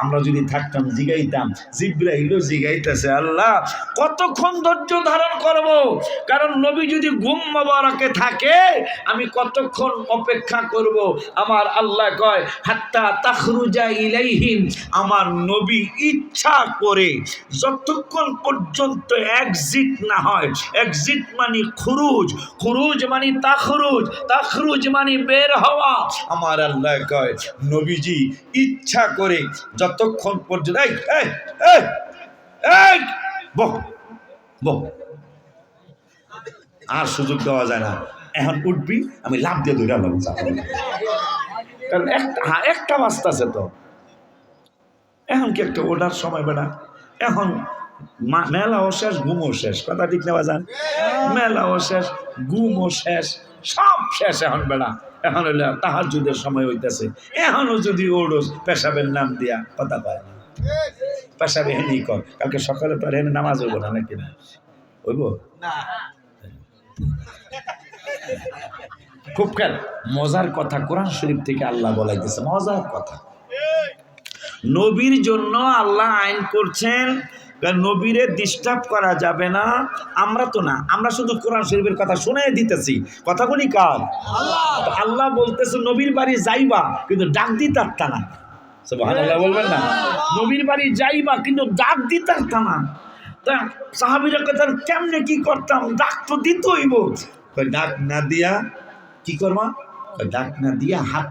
আমরা যদি থাকতাম জিগাইতাম, জিবরাইলও জিগাইতেছে, আল্লাহ কতক্ষণ ধৈর্য ধারণ করব? কারণ নবী যদি ঘুম মোবারকে থাকে আমি কতক্ষণ অপেক্ষা করব? আমার আল্লাহ কয় হাত্তা তাখরুজা ইলাইহিম, আমার নবী ইচ্ছা করে যতক্ষণ পর্যন্ত এক্সিট না হয়, এক্সিট মানে খুরুজ, খুরুজ মানে তাখরুজ, তাখরুজ মানে বের হওয়া। আমার আল্লাহ কয় নবীজি ইচ্ছা করে যতক্ষণ পর্যন্ত আর সুযোগ দেওয়া যায় না, এখন উঠবি আমি লাভ দিয়ে ধরে আলাম, কারণ একটা বাস্তাছে তো, এখন কি একটা ওঠার সময় বেড়া? এখন মেলাও শেষ, ঘুমও শেষ, কথা ঠিক না বাজান? মেলাও শেষ, ঘুমও শেষ, সব শেষ এখন বেড়া। এখন হইলে তাহাজ্জুদের সময় হইতেছে, এখনো যদি ওড়োস পেশাবের নাম দিয়া কথা পায় না, পেশাবে হেনি কর, কালকে সকালে তো আর হেনে নামাজ হইব না, নাকি না হইব? খুব খেয়াল, মজার কথা কোরআন শরীফ থেকে আল্লাহ বলাইতেছে, মজার কথা। নবীর জন্য আল্লাহ আইন করছেন, নবীরে ডিস্টার্ব করা যাবে না। আমরা তো না, আমরা শুধু কোরআন শরীফের কথা শুনে দিতেছি, কথাগুলি কার? আল্লাহ বলতেছে নবীর বাড়ি যাইবা কিন্তু ডাক দিতে না। সুবহানাল্লাহ বলবেন না? নবীর বাড়ি যাইবা কিন্তু ডাক দিতে না। তা সাহাবীরা কথা কেমনে কি করতাম? ডাক তো দিতে হইব। ডাক না দিয়া কি করবা? ডাক না দিয়া হাত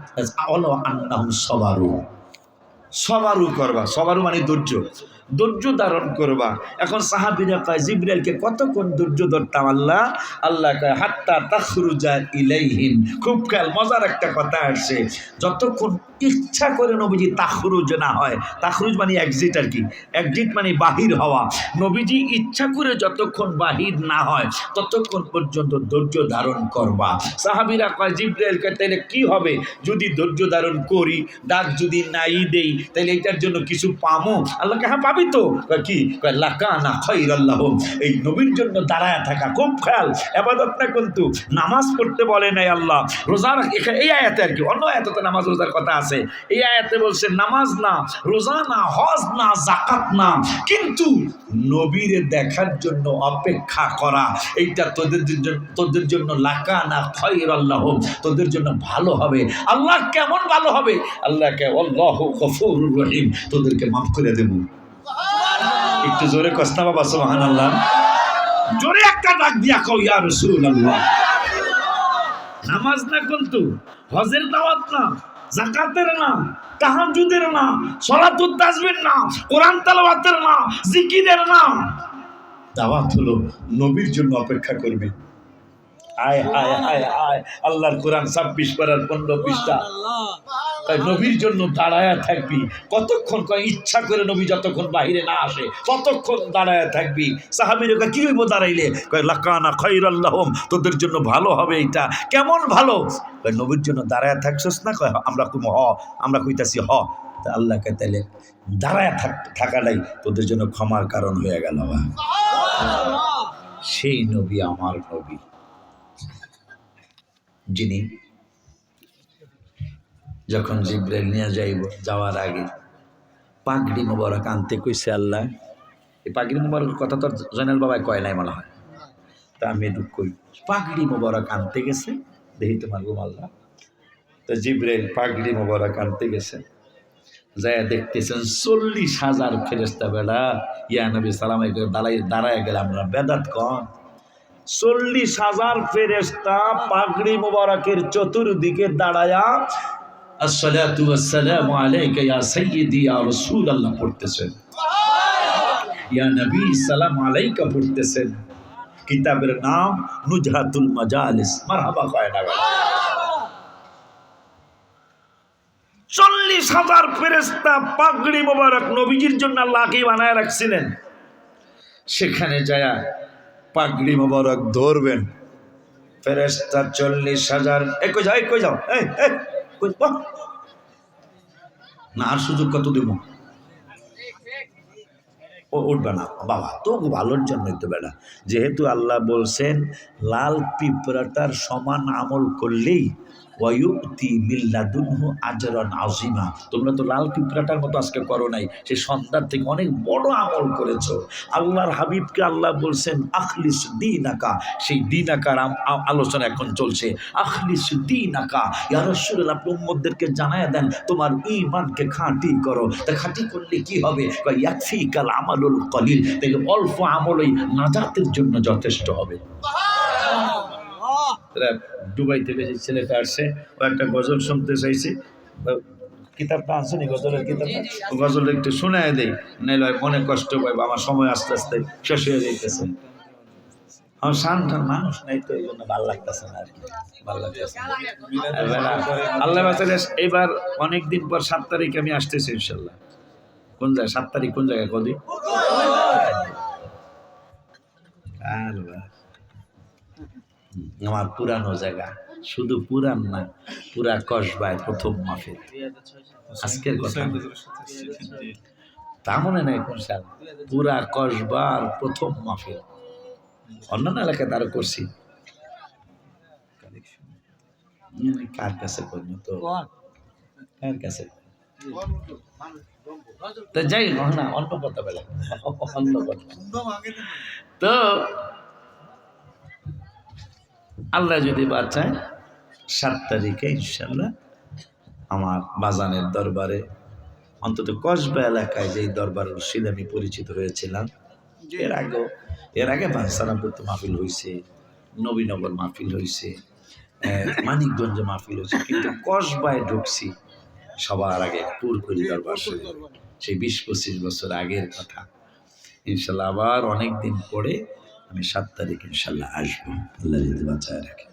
আন্নাহুম সাবারু, সবারু করবা, সবারু মানে ধৈর্য, ধৈর্য ধারণ করবা। এখন সাহাবীরা কয় জিবরাইলকে কতক্ষণ ধৈর্য ধরতাম? আল্লাহ কয় হাত্তা তাখরুজা ইলাইহিম। খুব খেয়াল, মজার একটা কথা আসছে, যতক্ষণ ইচ্ছা করে নবীজি তাখরুজ না হয়, তাখরুজ মানে এক্সিট আর কি, এক্সিট মানে বাহির হওয়া, নবীজি ইচ্ছা করে যতক্ষণ বাহির না হয় ততক্ষণ পর্যন্ত ধৈর্য ধারণ করবা। সাহাবীরা কয় জিবরাইলকে তাহলে কি হবে যদি ধৈর্য ধারণ করি, ডাক যদি নাই দেই, তাহলে এটার জন্য কিছু পামো? আল্লাহকে হ্যাঁ পাবি তো। কি লাকানা খায়রাল লাহুম, এই নবীর জন্য দাঁড়ায় থাকা। খুব খেয়াল, ইবাদত না কিন্তু নামাজ পড়তে বলে নাই আল্লাহ, রোজা এই আয়াতে আর কি, অন্য আয়াতে তো নামাজ রোজার কথা আছে, এই আয়াতে বলছে নামাজ না, রোজা না, হজ না, যাকাত না, কিন্তু নবীরে দেখার জন্য অপেক্ষা করা, এইটা তোদের জন্য লাকানা খায়রাল লাহুম, তোদের জন্য ভালো হবে। আল্লাহ কেমন ভালো হবে? আল্লাহকে আল্লাহু গফুরুর রহিম, তোদেরকে মাফ করে দেব। একটু জোরে কষ্ট বাবা, সুবহানাল্লাহ, জোরে একটা ডাক দিয়া কও ইয়া রাসূলুল্লাহ। নামাজ না কিন্তু, হজের দাওয়াত না, যাকাতের না, তাহাজ্জুদের না, সালাতুত তাসবিহ না, কোরআন তেলাওয়াতের না, জিকিরের না, দাওয়াত হলো নবীর জন্য অপেক্ষা করবে। আয় হায় হায় হায়, আল্লাহর কোরআন 26 পারার 15 পৃষ্ঠা। তাই নবীর জন্য দাঁড়ায়া থাকবি কতক্ষণ, কয় ইচ্ছা করে নবী যতক্ষণ বাহিরে না আসে ততক্ষণ দাঁড়ায়া থাকবি। সাহাবীরা কি হইব দাঁড়াইলে? কয় লাকানা খায়রাল লাহুম, তোদের জন্য ভালো হবে। এটা কেমন ভালো? কয় নবীর জন্য দাঁড়ায়া থাকছস না? কয় আমরা আমরা কইতাছি হ। তা আল্লাহ কে তাইলে দাঁড়ায়া থাকাটাই তোদের জন্য ক্ষমার কারণ হয়ে গেল। সেই নবী আমার নবী, যিনি যখন জিবরাইল নিয়ে যাওয়ার আগে পাগড়ি মোবারক আনতে কইছে আল্লাহ। এই পাগড়ি মোবারক কথা তো জয়নাল বাবাই কয় নাই মনে হয়, তা আমি একটু কই। পাগড়ি মোবারক আনতে গেছে, দেখি তোমার গো আল্লাহ। তো জিবরাইল পাগড়ি মোবারক আনতে গেছে, যায় দেখতেছেন 40,000 ফেরেশতা। বেড়া ইয়া নবী সালাম দাঁড়ায় গেলে আমরা বেদাত কম। 40,000 ফেরেশতা পাগড়ি মোবারকের চতুর্দিকে দাঁড়ায়া আসসালাতু ওয়াসসালামু আলাইকা ইয়া সাইয়্যিদি ইয়া রাসূলুল্লাহ পড়তেছেন, ইয়া নবী সালাম আলাইকা পড়তেছেন। কিতাবের নাম নুজহাতুল মাজালিস। মারহাবা কয় না? 40,000 ফেরেশতা পাগড়ি মোবারক নবীজির জন্য আল্লাহকে বানায় রাখছিলেন। সেখানে যায়া পাগড়ি মোবারক ধরবেন ফেরেশতা 40,000। কই যাও না, আর সুযোগ কত দেব? ও উঠবে না বাবা, তো ভালোর জন্যই তো বেটা। যেহেতু আল্লাহ বলছেন লাল পিঁপড়াটার সমান আমল করলেই ওয়ায়ুতি মিল্লাদুনহু আজরান আযীমা। তোমরা তো লাল পিঁপড়াটার মতো আজকে করো নাই, সেই সন্ধ্যার থেকে অনেক বড় আমল করেছো। আল্লাহর হাবিবকে আল্লাহ বলছেন আখলিস দীনাকা। সেই দীনাকার আলোচনা এখন চলছে। আখলিস দীনাকা, ইয়া রাসূলুল্লাহ, আপনি উম্মতদেরকে জানায়া দেন তোমার ঈমানকে খাঁটি করো। তা খাঁটি করলে কি হবে? ইয়াকফিকাল আমালুল কলিল, তাহলে অল্প আমলই নাজাতের জন্য যথেষ্ট হবে। দুবাই থেকে যে ছেলেটা আসছে, ও একটা গজল শুনতে চাইছে। কিতাবটা আসেনি, গজলের কিতাবটা, গজল একটু শোনায় দেই, নাইলে মনে কষ্ট পাইব। আমার সময় আস্তে আস্তে শেষ হয়ে যাইতেছে। আমার শানটার মানুষ নাই তো, এই জন্য ভালো লাগতেছে না আর কি, ভালো লাগতেছে। আল্লাহ বাঁচালে এবার অনেকদিন পর 7 তারিখে আমি আসতেছি ইনশাল্লাহ। কোন জায়গায় 7 তারিখ? কোন জায়গায়? কদি আমার পুরানো জায়গা, শুধু পুরান না, পুরা কসবায় প্রথম মাহফিল। আজকের কথা তা মনে নাই কোন সাল, পুরা কসবার প্রথম মাহফিল। অন্যান্য এলাকায় তারও করছি, কার কাছে করবো তো, কার কাছে তো যাই হোক না, অন্য কথা বলে অন্য কথা। তো আল্লাহ যদি বাঁচায় 7 তারিখে ইনশাল্লাহ আমার বাজানের দরবারে, অন্তত কসবা এলাকায় যেই দরবার রশিদ আমি পরিচিত হয়েছিলাম, এর আগে বাঞ্ছারামপুর তো মাহফিল হয়েছে, নবীনগর মাহফিল হয়েছে, মানিকগঞ্জে মাহফিল হয়েছে, কিন্তু কসবায় ঢুকছি সবার আগে পুরকলি দরবার শরীফ। সেই 20-25 বছর আগের কথা। ইনশাল্লাহ আবার অনেক দিন পরে আমি 7 তারিখ ইনশাল্লাহ আসবো, আল্লাহ যদি বাঁচায় রাখে।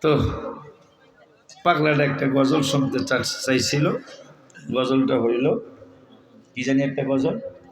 তো পাগলাটা একটা গজল শুনতে চাইছিল। গজলটা হইল কি জানি একটা গজল,